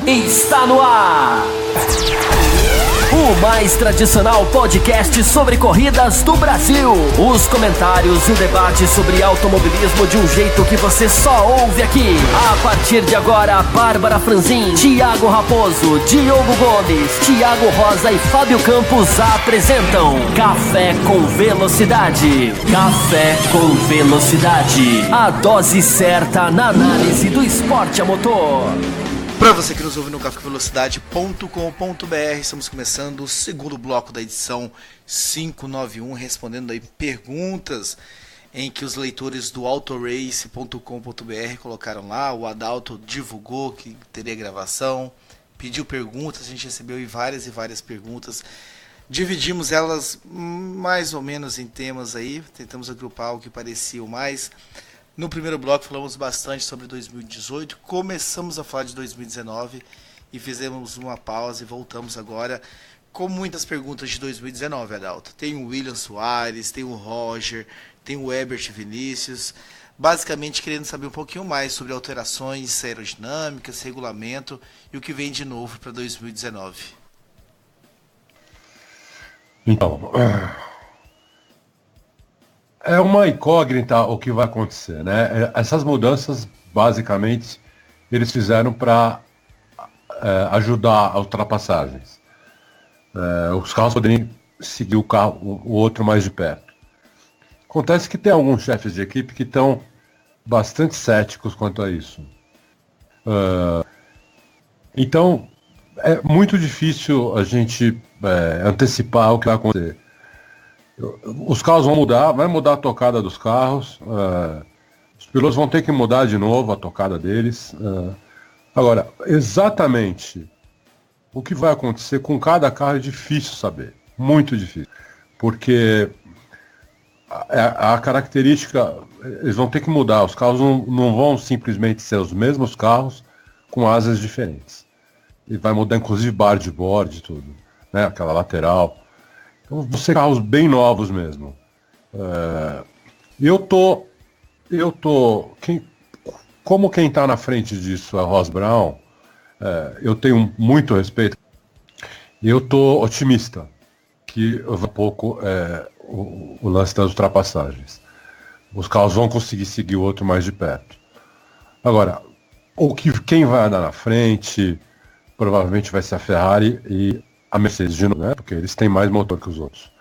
Está no ar! O mais tradicional podcast sobre corridas do Brasil. Os comentários e o debate sobre automobilismo de um jeito que você só ouve aqui. A partir de agora, Bárbara Franzin, Thiago Raposo, Diogo Gomes, Thiago Rosa e Fábio Campos apresentam Café com Velocidade. Café com Velocidade. A dose certa na análise do esporte a motor. Para você que nos ouve no cafévelocidade.com.br, estamos começando o segundo bloco da edição 591, respondendo aí perguntas em que os leitores do autorace.com.br colocaram lá. O Adalto divulgou que teria gravação, pediu perguntas, a gente recebeu aí várias e várias perguntas. Dividimos elas mais ou menos em temas aí, tentamos agrupar o que parecia o mais. No primeiro bloco falamos bastante sobre 2018, começamos a falar de 2019 e fizemos uma pausa e voltamos agora com muitas perguntas de 2019, Adalto. Tem o William Soares, tem o Roger, tem o Herbert Vinícius, basicamente querendo saber um pouquinho mais sobre alterações aerodinâmicas, regulamento e o que vem de novo para 2019. Então, é uma incógnita o que vai acontecer, né? Essas mudanças, basicamente, eles fizeram para ajudar as ultrapassagens. Os carros poderiam seguir o outro mais de perto. Acontece que tem alguns chefes de equipe que estão bastante céticos quanto a isso. Então, é muito difícil a gente antecipar o que vai acontecer. Os carros vão mudar, vai mudar a tocada dos carros, os pilotos vão ter que mudar de novo a tocada deles. Agora, exatamente o que vai acontecer com cada carro é difícil saber, muito difícil, porque a característica, eles vão ter que mudar, os carros não vão simplesmente ser os mesmos carros com asas diferentes. E vai mudar inclusive bar de bordo e tudo, né? Aquela lateral. Vão ser carros bem novos mesmo. Como quem está na frente disso é o Ross Brown, eu tenho muito respeito. Eu estou otimista que vai pouco o lance das ultrapassagens. Os carros vão conseguir seguir o outro mais de perto. Agora, quem vai andar na frente provavelmente vai ser a Ferrari e a Mercedes de novo, né? Porque eles têm mais motor que os outros.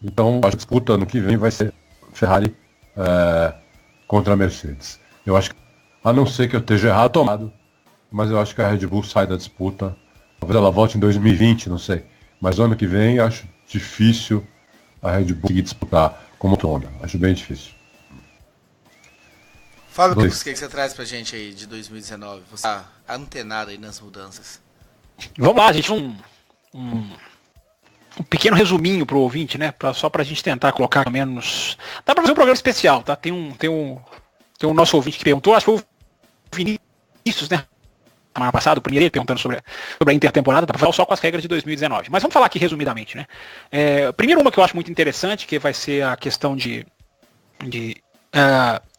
Então, a disputa ano que vem vai ser Ferrari contra a Mercedes. Eu acho que, a não ser que eu esteja errado, tomado, mas eu acho que a Red Bull sai da disputa. Talvez ela volte em 2020, não sei. Mas ano que vem, acho difícil a Red Bull conseguir disputar como Honda. Acho bem difícil. Fábio, o que você traz pra gente aí de 2019? Você tá antenado aí nas mudanças. Vamos lá, gente. Um pequeno resuminho pro ouvinte, né? Só pra gente tentar colocar menos. Dá pra fazer um programa especial, tá? Tem um nosso ouvinte que perguntou, acho que foi o Vinícius, né? Semana passada, o primeiro perguntando sobre a intertemporada, tá? Pra falar só com as regras de 2019. Mas vamos falar aqui resumidamente, né? Primeiro uma que eu acho muito interessante, que vai ser a questão de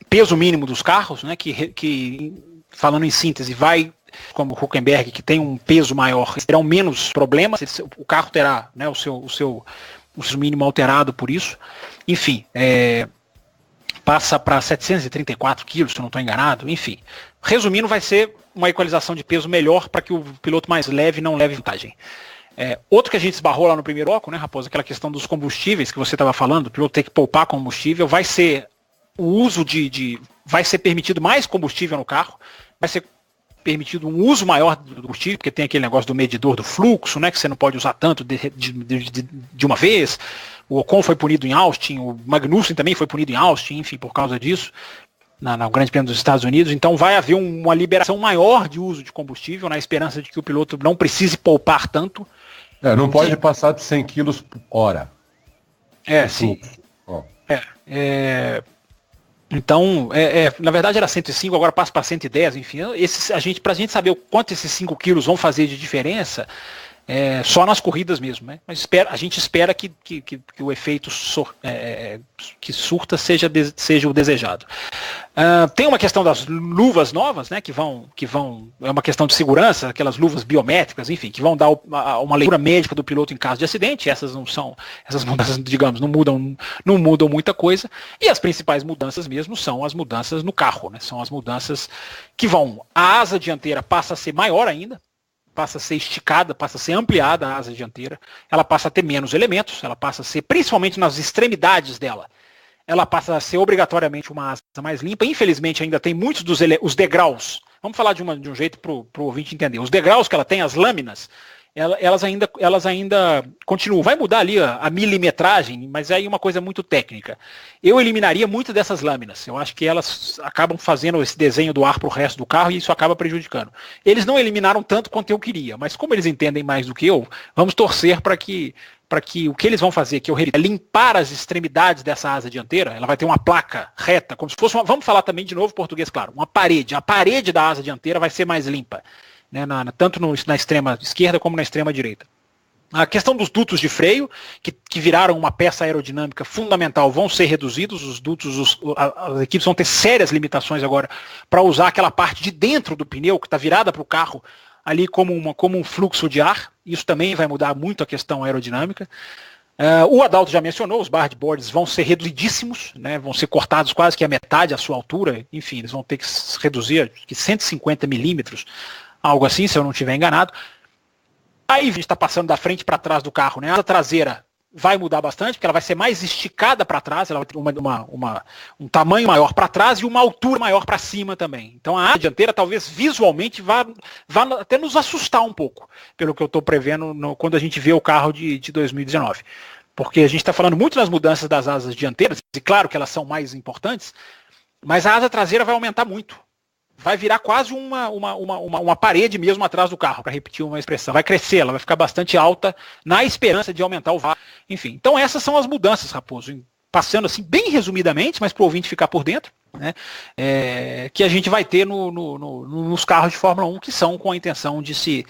peso mínimo dos carros, né? Que falando em síntese, vai, como o Hülkenberg, que tem um peso maior, terão menos problemas, o carro terá, né, o seu mínimo alterado por isso. Enfim, passa para 734 quilos, se eu não estou enganado. Enfim, resumindo, vai ser uma equalização de peso melhor para que o piloto mais leve não leve vantagem. Outro que a gente esbarrou lá no primeiro bloco, né, Raposo, aquela questão dos combustíveis que você estava falando, o piloto ter que poupar combustível, vai ser o uso vai ser permitido mais combustível no carro, vai ser permitido um uso maior do combustível, porque tem aquele negócio do medidor do fluxo, né, que você não pode usar tanto de uma vez. O Ocon foi punido em Austin, o Magnussen também foi punido em Austin, enfim, por causa disso, no Grande Prêmio dos Estados Unidos. Então vai haver uma liberação maior de uso de combustível, na esperança de que o piloto não precise poupar tanto. Não pode passar de 100 kg por hora. Sim. Então, na verdade era 105, agora passa para 110, enfim. Pra gente saber o quanto esses 5 quilos vão fazer de diferença, só nas corridas mesmo, né? Mas a gente espera que o efeito que surta seja o desejado. Tem uma questão das luvas novas, né? Que vão é uma questão de segurança, aquelas luvas biométricas, enfim, que vão dar uma leitura médica do piloto em caso de acidente. Essas mudanças, digamos, não mudam muita coisa. E as principais mudanças mesmo são as mudanças no carro, né? São as mudanças que a asa dianteira passa a ser maior ainda, passa a ser esticada, passa a ser ampliada a asa dianteira, ela passa a ter menos elementos, ela passa a ser, principalmente nas extremidades dela, ela passa a ser obrigatoriamente uma asa mais limpa. Infelizmente ainda tem muitos os degraus, vamos falar de um jeito para o ouvinte entender, os degraus que ela tem, as lâminas, elas ainda continuam. Vai mudar ali a milimetragem, mas é aí uma coisa muito técnica. Eu eliminaria muito dessas lâminas. Eu acho que elas acabam fazendo esse desenho do ar para o resto do carro e isso acaba prejudicando. Eles não eliminaram tanto quanto eu queria, mas como eles entendem mais do que eu, vamos torcer para que o que eles vão fazer, é limpar as extremidades dessa asa dianteira. Ela vai ter uma placa reta, como se fosse vamos falar também de novo português, claro, uma parede. A parede da asa dianteira vai ser mais limpa, né, tanto na extrema esquerda como na extrema direita. A questão dos dutos de freio, que viraram uma peça aerodinâmica fundamental, vão ser reduzidos. Os dutos, as equipes vão ter sérias limitações agora para usar aquela parte de dentro do pneu, que está virada para o carro, ali como um fluxo de ar. Isso também vai mudar muito a questão aerodinâmica. O Adalto já mencionou, os barboards vão ser reduzidíssimos, né, vão ser cortados quase que a metade a sua altura. Enfim, eles vão ter que reduzir 150 milímetros, algo assim, se eu não estiver enganado. Aí a gente está passando da frente para trás do carro, né? A asa traseira vai mudar bastante, porque ela vai ser mais esticada para trás, ela vai ter um tamanho maior para trás e uma altura maior para cima também. Então a asa dianteira talvez visualmente vá até nos assustar um pouco, pelo que eu estou prevendo quando a gente vê o carro de 2019. Porque a gente está falando muito nas mudanças das asas dianteiras, e claro que elas são mais importantes, mas a asa traseira vai aumentar muito. Vai virar quase uma parede mesmo atrás do carro, para repetir uma expressão. Vai crescer, ela vai ficar bastante alta, na esperança de aumentar o VAR. Enfim, então essas são as mudanças, Raposo. Passando assim bem resumidamente, mas para o ouvinte ficar por dentro, né, que a gente vai ter nos carros de Fórmula 1, que são com a intenção de se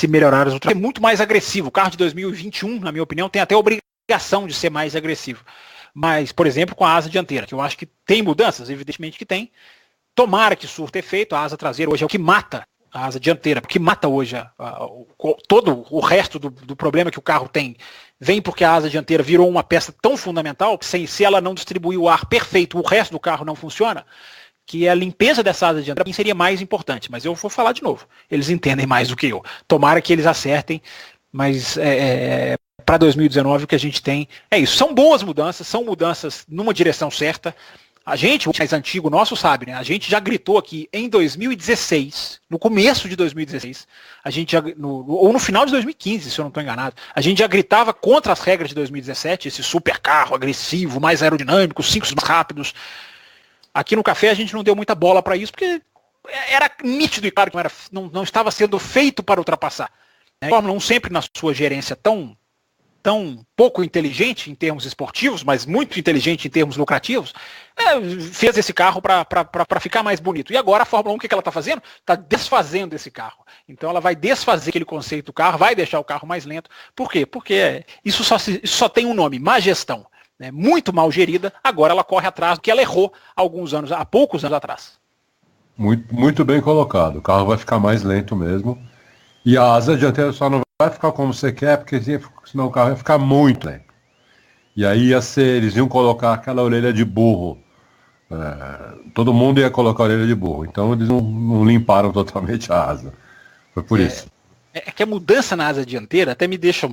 melhorar os resultados. É muito mais agressivo. O carro de 2021, na minha opinião, tem até a obrigação de ser mais agressivo. Mas, por exemplo, com a asa dianteira, que eu acho que tem mudanças, evidentemente que tem. Tomara que surta efeito. A asa traseira hoje é o que mata a asa dianteira, porque mata hoje todo o resto do problema que o carro tem. Vem porque a asa dianteira virou uma peça tão fundamental que se ela não distribuir o ar perfeito, o resto do carro não funciona, que a limpeza dessa asa dianteira seria mais importante. Mas eu vou falar de novo. Eles entendem mais do que eu. Tomara que eles acertem, mas para 2019 o que a gente tem é isso. São boas mudanças, são mudanças numa direção certa. A gente, o mais antigo nosso sabe, né? A gente já gritou aqui em 2016, no começo de 2016, ou no final de 2015, se eu não estou enganado, a gente já gritava contra as regras de 2017, esse super carro agressivo, mais aerodinâmico, 5 mais rápidos. Aqui no Café a gente não deu muita bola para isso, porque era nítido e claro que não estava sendo feito para ultrapassar. A Fórmula 1 sempre na sua gerência tão pouco inteligente em termos esportivos, mas muito inteligente em termos lucrativos, fez esse carro para ficar mais bonito. E agora a Fórmula 1, o que ela está fazendo? Está desfazendo esse carro. Então ela vai desfazer aquele conceito do carro, vai deixar o carro mais lento. Por quê? Porque isso só tem um nome, má gestão. Né? Muito mal gerida, agora ela corre atrás do que ela errou há poucos anos atrás. Muito, muito bem colocado. O carro vai ficar mais lento mesmo. E a asa dianteira só não vai ficar como você quer, porque senão o carro ia ficar muito lento. E aí eles iam colocar aquela orelha de burro. Todo mundo ia colocar a orelha de burro. Então eles não limparam totalmente a asa. Foi por isso. É que a mudança na asa dianteira até me deixa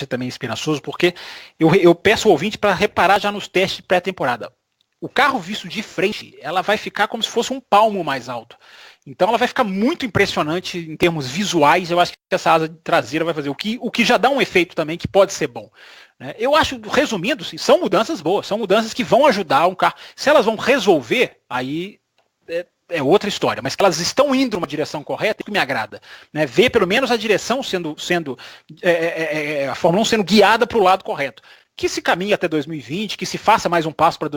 também esperançoso, porque eu peço ao ouvinte para reparar já nos testes de pré-temporada. O carro visto de frente, ela vai ficar como se fosse um palmo mais alto. Então ela vai ficar muito impressionante em termos visuais. Eu acho que essa asa traseira vai fazer o que já dá um efeito também que pode ser bom. Né? Eu acho, resumindo, são mudanças boas, são mudanças que vão ajudar um carro. Se elas vão resolver, aí é outra história. Mas que elas estão indo numa direção correta, é que me agrada. Né? Ver pelo menos a direção a Fórmula 1 sendo guiada para o lado correto. Que se caminhe até 2020, que se faça mais um passo para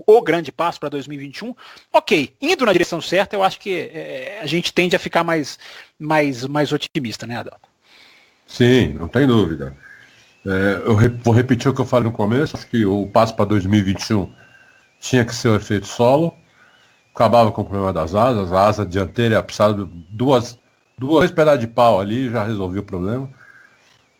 o grande passo para 2021, ok. Indo na direção certa, eu acho que a gente tende a ficar mais otimista, né, Adalto? Sim, não tem dúvida. Vou repetir o que eu falei no começo, acho que o passo para 2021 tinha que ser o efeito solo, acabava com o problema das asas, a asa dianteira ia precisar de dois pedaços de pau ali, já resolvia o problema.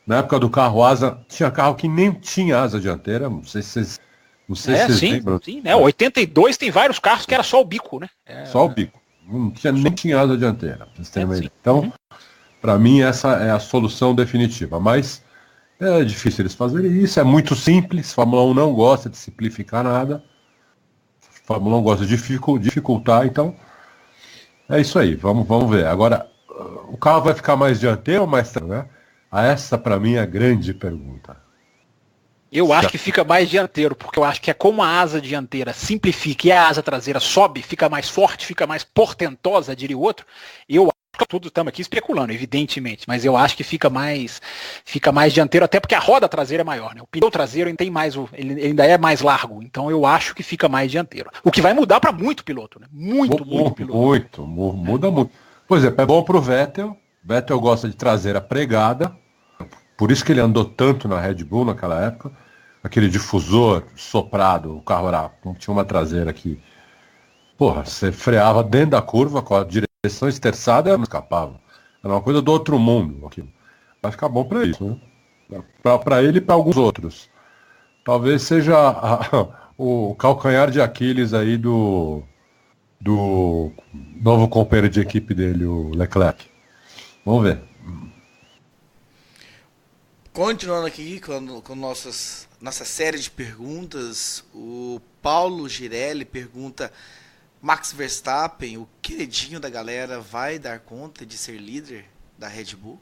Na época do carro asa, tinha carro que nem tinha asa dianteira, não sei se vocês lembram. Sim, né? 82 tem vários carros que era só o bico, né? Só o bico, nem tinha asa dianteira, pra vocês terem uma ideia. Então, para mim essa é a solução definitiva, mas é difícil eles fazerem isso, é muito simples, Fórmula 1 não gosta de simplificar nada, Fórmula 1 gosta de dificultar, então é isso aí, vamos ver. Agora, o carro vai ficar mais dianteiro ou mais traseiro, né? Essa para mim é a grande pergunta. Eu acho que fica mais dianteiro, porque eu acho que é como a asa dianteira simplifica e a asa traseira sobe, fica mais forte, fica mais portentosa, diria o outro, eu acho que tudo estamos aqui especulando, evidentemente, mas eu acho que fica mais dianteiro, até porque a roda traseira é maior, né? O pneu traseiro ainda tem mais, ele ainda é mais largo, então eu acho que fica mais dianteiro. O que vai mudar para muito piloto, né? Muito piloto. Muda muito. Por exemplo, é bom pro Vettel. Vettel gosta de traseira pregada, por isso que ele andou tanto na Red Bull naquela época. Aquele difusor soprado, o carro tinha uma traseira que, porra, você freava dentro da curva com a direção esterçada e não escapava. Era uma coisa do outro mundo aquilo. Vai ficar bom para isso, né? Para ele e para alguns outros. Talvez seja o calcanhar de Aquiles aí do novo companheiro de equipe dele, o Leclerc. Vamos ver. Continuando aqui com nossa série de perguntas, o Paulo Girelli pergunta: Max Verstappen, o queridinho da galera, vai dar conta de ser líder da Red Bull?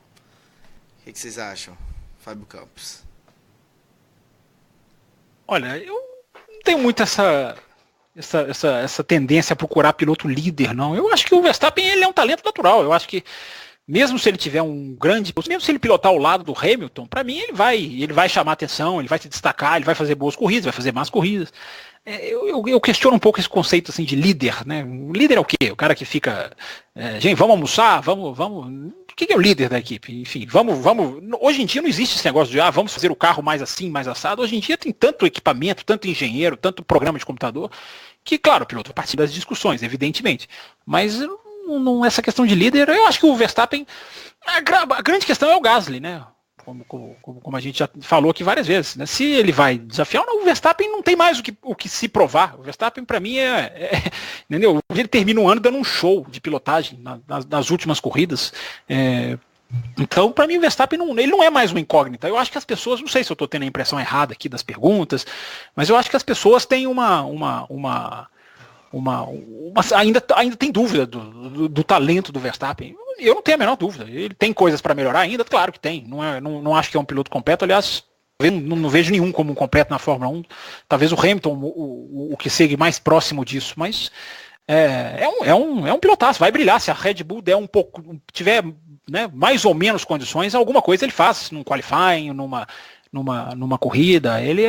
O que vocês acham, Fábio Campos? Olha, eu não tenho muito essa tendência a procurar piloto líder, não. Eu acho que o Verstappen ele é um talento natural. Eu acho que mesmo se ele tiver mesmo se ele pilotar ao lado do Hamilton, para mim ele vai chamar atenção, ele vai se destacar, ele vai fazer boas corridas, vai fazer más corridas. Eu questiono um pouco esse conceito assim de líder, né? O líder é o quê? O cara que fica, gente, vamos almoçar, vamos. O que é o líder da equipe? Enfim, vamos. Hoje em dia não existe esse negócio de vamos fazer o carro mais assim, mais assado. Hoje em dia tem tanto equipamento, tanto engenheiro, tanto programa de computador, que, claro, o piloto participa das discussões, evidentemente. Mas essa questão de líder, eu acho que o Verstappen, a grande questão é o Gasly, né? Como a gente já falou aqui várias vezes, né? Se ele vai desafiar, o Verstappen não tem mais o que se provar. O Verstappen, para mim, entendeu? Ele termina o ano dando um show de pilotagem nas últimas corridas. Então, para mim, o Verstappen ele não é mais uma incógnita. Eu acho que as pessoas, não sei se eu estou tendo a impressão errada aqui das perguntas, mas eu acho que as pessoas têm ainda tem dúvida do talento do Verstappen. Eu não tenho a menor dúvida. Ele tem coisas para melhorar ainda, claro que tem. Não acho que é um piloto completo. Aliás, não vejo nenhum como um completo na Fórmula 1. Talvez o Hamilton, o que segue mais próximo disso, mas é um pilotaço. Vai brilhar se a Red Bull der tiver, né, mais ou menos condições, alguma coisa ele faz num qualifying, numa corrida. Ele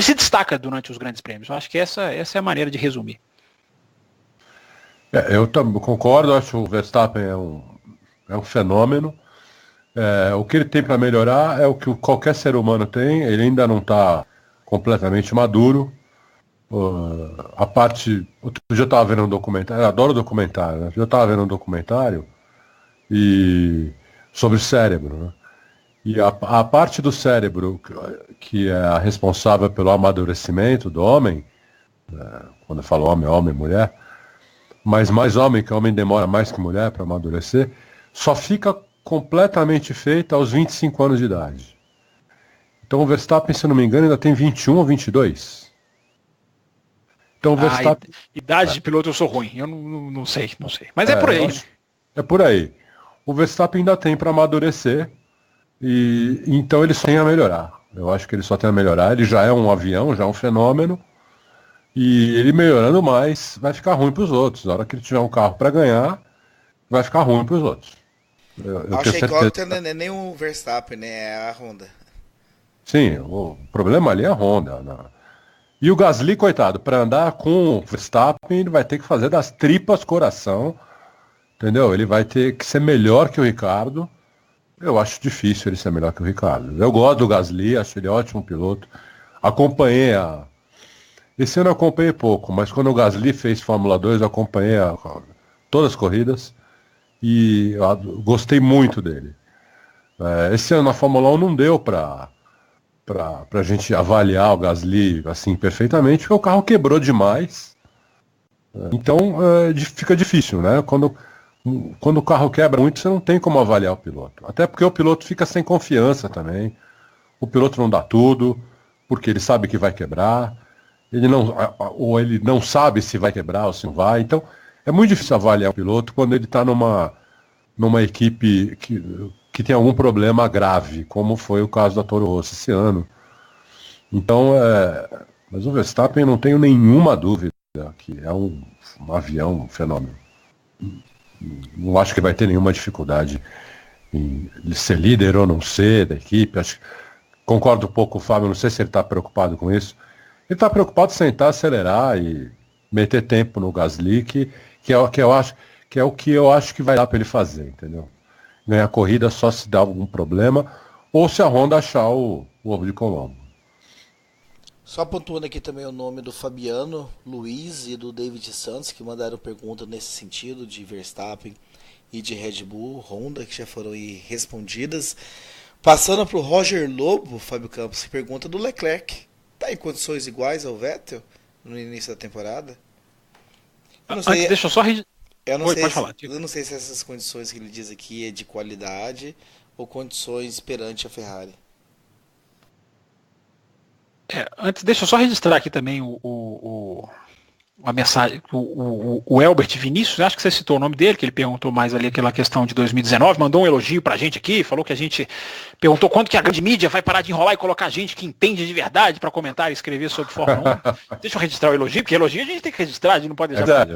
se destaca durante os grandes prêmios. Eu acho que essa é a maneira de resumir. Eu concordo, acho que o Verstappen é um fenômeno. O que ele tem para melhorar é o que qualquer ser humano tem. Ele ainda não está completamente maduro. Outro dia eu estava vendo um documentário, eu adoro documentário, né? Eu estava vendo um documentário sobre o cérebro, né? E a parte do cérebro que é a responsável pelo amadurecimento do homem, quando eu falo homem, mulher, mas mais homem, que homem demora mais que mulher para amadurecer, só fica completamente feita aos 25 anos de idade. Então o Verstappen, se eu não me engano, ainda tem 21 ou 22. Então o Verstappen... Idade de piloto eu sou ruim, eu não sei. Mas é por aí. É por aí. O Verstappen ainda tem para amadurecer, e então ele só tem a melhorar. Eu acho que ele só tem a melhorar. Ele já é um avião, já é um fenômeno. E ele melhorando mais, vai ficar ruim para os outros. Na hora que ele tiver um carro para ganhar, vai ficar ruim para os outros. Acho que igual não é nem o Verstappen, né? É a Honda. Sim, o problema ali é a Honda. Né? E o Gasly, coitado, para andar com o Verstappen, ele vai ter que fazer das tripas coração. Entendeu? Ele vai ter que ser melhor que o Ricardo. Eu acho difícil ele ser melhor que o Ricardo. Eu gosto do Gasly, acho ele ótimo piloto. Acompanhei Esse ano eu acompanhei pouco, mas quando o Gasly fez Fórmula 2, eu acompanhei todas as corridas e eu gostei muito dele. Esse ano na Fórmula 1 não deu pra gente avaliar o Gasly assim perfeitamente, porque o carro quebrou demais. Então fica difícil, né? Quando o carro quebra muito, você não tem como avaliar o piloto. Até porque o piloto fica sem confiança também. O piloto não dá tudo, porque ele sabe que vai quebrar. Ou ele não sabe se vai quebrar ou se não vai. Então, é muito difícil avaliar o piloto quando ele está numa equipe que tem algum problema grave, como foi o caso da Toro Rosso esse ano. Então, mas o Verstappen, não tenho nenhuma dúvida que é um avião, um fenômeno. Não acho que vai ter nenhuma dificuldade em ser líder ou não ser da equipe. Concordo um pouco com o Fábio, não sei se ele está preocupado com isso. Ele está preocupado em sentar, acelerar e meter tempo no Gasly, que é o que eu acho que vai dar para ele fazer, entendeu? Ganhar corrida só se dá algum problema ou se a Honda achar o ovo de Colombo. Só pontuando aqui também o nome do Fabiano Luiz e do David Santos, que mandaram pergunta nesse sentido de Verstappen e de Red Bull, Honda, que já foram aí respondidas. Passando para o Roger Lobo, Fábio Campos, que pergunta do Leclerc. Está em condições iguais ao Vettel no início da temporada? Eu não sei, deixa eu só... eu não sei se essas condições que ele diz aqui é de qualidade ou condições perante a Ferrari. Antes, deixa eu só registrar aqui também a mensagem, o Elbert Vinícius, acho que você citou o nome dele, que ele perguntou mais ali aquela questão de 2019, mandou um elogio pra gente aqui, falou que a gente perguntou quando que a grande mídia vai parar de enrolar e colocar gente que entende de verdade para comentar e escrever sobre Fórmula 1. Deixa eu registrar o elogio, porque elogio a gente tem que registrar, a gente não pode deixar,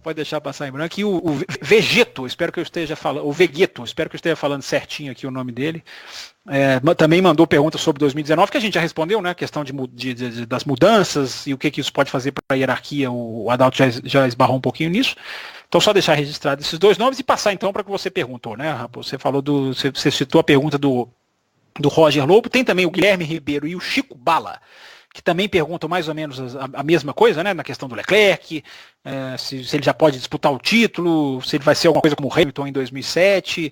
pode deixar passar em branco. E o Vegeto, espero que eu esteja falando, o Vegeto, espero que eu esteja falando certinho aqui o nome dele. Também mandou pergunta sobre 2019, que a gente já respondeu, né? A questão das mudanças e o que isso pode fazer para a hierarquia. O Adalto já esbarrou um pouquinho nisso. Então, só deixar registrado esses dois nomes e passar então para o que você perguntou, né, Rapo? Você falou você citou a pergunta do Roger Lobo. Tem também o Guilherme Ribeiro e o Chico Bala, que também perguntam mais ou menos a mesma coisa, né? Na questão do Leclerc, se ele já pode disputar o título, se ele vai ser alguma coisa como o Hamilton em 2007.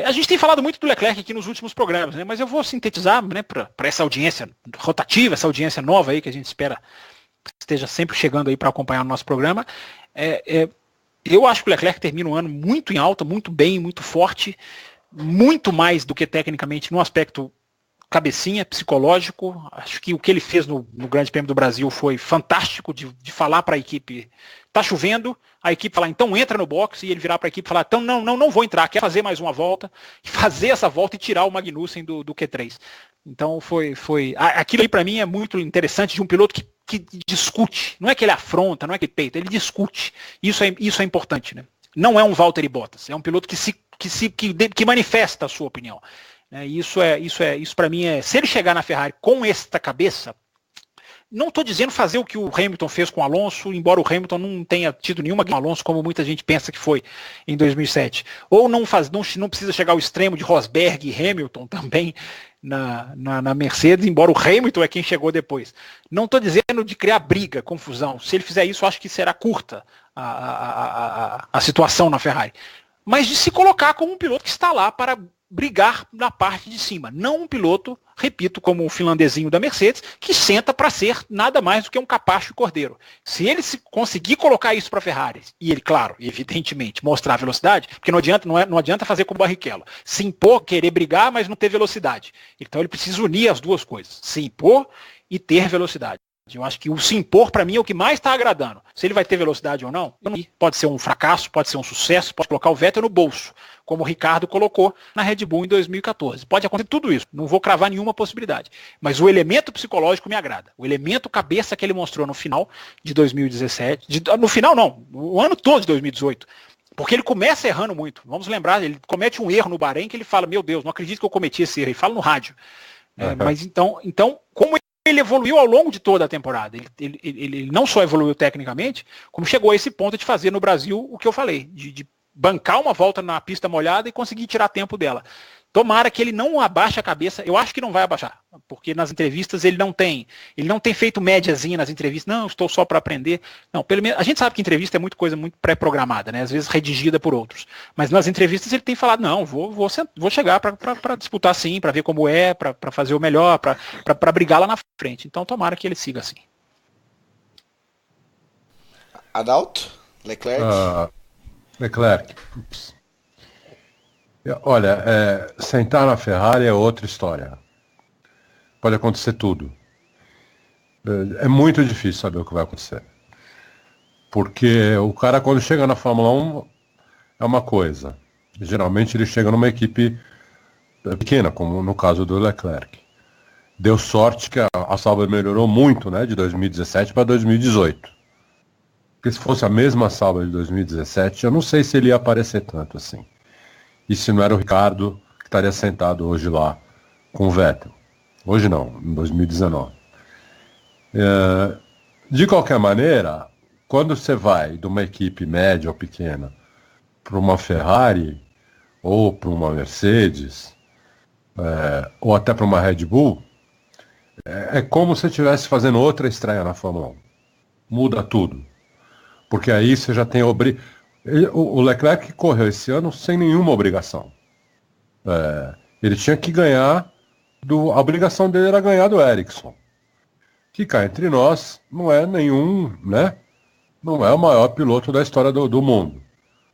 A gente tem falado muito do Leclerc aqui nos últimos programas, né? Mas eu vou sintetizar, né, para essa audiência rotativa, essa audiência nova aí que a gente espera que esteja sempre chegando aí para acompanhar o nosso programa. Eu acho que o Leclerc termina um ano muito em alta, muito bem, muito forte, muito mais do que tecnicamente no aspecto cabecinha, psicológico. Acho que o que ele fez no Grande Prêmio do Brasil foi fantástico, de falar para a equipe, tá chovendo, a equipe falar, então entra no box, e ele virar para a equipe e falar, então não vou entrar, quer fazer mais uma volta, e fazer essa volta e tirar o Magnussen do Q3. Então aquilo aí para mim é muito interessante, de um piloto que discute, não é que ele afronta, não é que ele peita, ele discute. Isso é importante, né? Não é um Valtteri Bottas, é um piloto que manifesta a sua opinião. Isso para mim se ele chegar na Ferrari com esta cabeça, não estou dizendo fazer o que o Hamilton fez com o Alonso, embora o Hamilton não tenha tido nenhuma com o Alonso, como muita gente pensa que foi em 2007. Ou não precisa chegar ao extremo de Rosberg e Hamilton também na Mercedes, embora o Hamilton é quem chegou depois. Não estou dizendo de criar briga, confusão. Se ele fizer isso, acho que será curta a situação na Ferrari. Mas de se colocar como um piloto que está lá para brigar na parte de cima. Não um piloto, repito, como o finlandesinho da Mercedes, que senta para ser nada mais do que um capacho e cordeiro. Se ele conseguir colocar isso para a Ferrari, e ele, claro, evidentemente, mostrar velocidade, porque não adianta fazer como o Barrichello, se impor, querer brigar, mas não ter velocidade. Então ele precisa unir as duas coisas, se impor e ter velocidade. Eu acho que o se impor, para mim, é o que mais está agradando. Se ele vai ter velocidade ou não, pode ser um fracasso, pode ser um sucesso, pode colocar o Vettel no bolso, como o Ricardo colocou na Red Bull em 2014. Pode acontecer tudo isso, não vou cravar nenhuma possibilidade. Mas o elemento psicológico me agrada. O elemento cabeça que ele mostrou no final de 2017, no final não, o ano todo de 2018, porque ele começa errando muito. Vamos lembrar, ele comete um erro no Bahrein que ele fala, meu Deus, não acredito que eu cometi esse erro, ele fala no rádio. Mas então, como ele evoluiu ao longo de toda a temporada. Ele não só evoluiu tecnicamente, como chegou a esse ponto de fazer no Brasil o que eu falei, de bancar uma volta na pista molhada e conseguir tirar tempo dela. Tomara que ele não abaixe a cabeça. Eu acho que não vai abaixar, porque nas entrevistas ele não tem feito médiazinha nas entrevistas. Não, estou só para aprender. Não, pelo menos a gente sabe que entrevista é muito coisa muito pré-programada, né? Às vezes redigida por outros. Mas nas entrevistas ele tem falado, não, vou chegar para disputar sim, para ver como é, para fazer o melhor, para brigar lá na frente. Então tomara que ele siga assim. Adalto? Leclerc? Leclerc. Ups. Olha, sentar na Ferrari é outra história. Pode acontecer tudo. É muito difícil saber o que vai acontecer. Porque o cara, quando chega na Fórmula 1, é uma coisa. Geralmente ele chega numa equipe pequena, como no caso do Leclerc. Deu sorte que a Sauber melhorou muito, né, de 2017 para 2018. Porque se fosse a mesma Sauber de 2017, eu não sei se ele ia aparecer tanto assim. E se não era o Ricardo que estaria sentado hoje lá com o Vettel. Hoje não, em 2019. De qualquer maneira, quando você vai de uma equipe média ou pequena para uma Ferrari ou para uma Mercedes ou até para uma Red Bull, é como se você estivesse fazendo outra estreia na Fórmula 1. Muda tudo. Porque aí você já tem o Leclerc correu esse ano sem nenhuma obrigação. Ele tinha que ganhar, a obrigação dele era ganhar do Ericsson. Que cá entre nós não é nenhum, né? Não é o maior piloto da história do mundo.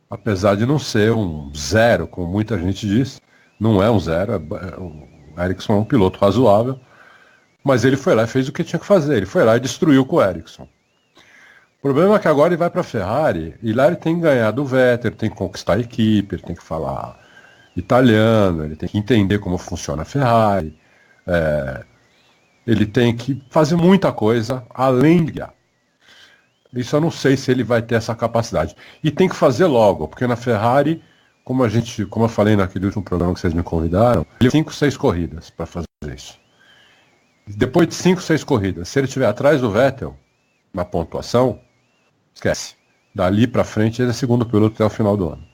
Apesar de não ser um zero, como muita gente diz, não é um zero. O Ericsson é um piloto razoável. Mas ele foi lá e fez o que tinha que fazer. Ele foi lá e destruiu com o Ericsson. O problema é que agora ele vai para a Ferrari e lá ele tem que ganhar do Vettel, ele tem que conquistar a equipe, ele tem que falar italiano, ele tem que entender como funciona a Ferrari, ele tem que fazer muita coisa além de guiar. Isso eu não sei se ele vai ter essa capacidade. E tem que fazer logo, porque na Ferrari, como eu falei naquele último programa que vocês me convidaram, ele tem 5, 6 corridas para fazer isso. Depois de 5, 6 corridas, se ele estiver atrás do Vettel na pontuação, esquece. Dali para frente ele é segundo piloto até o final do ano.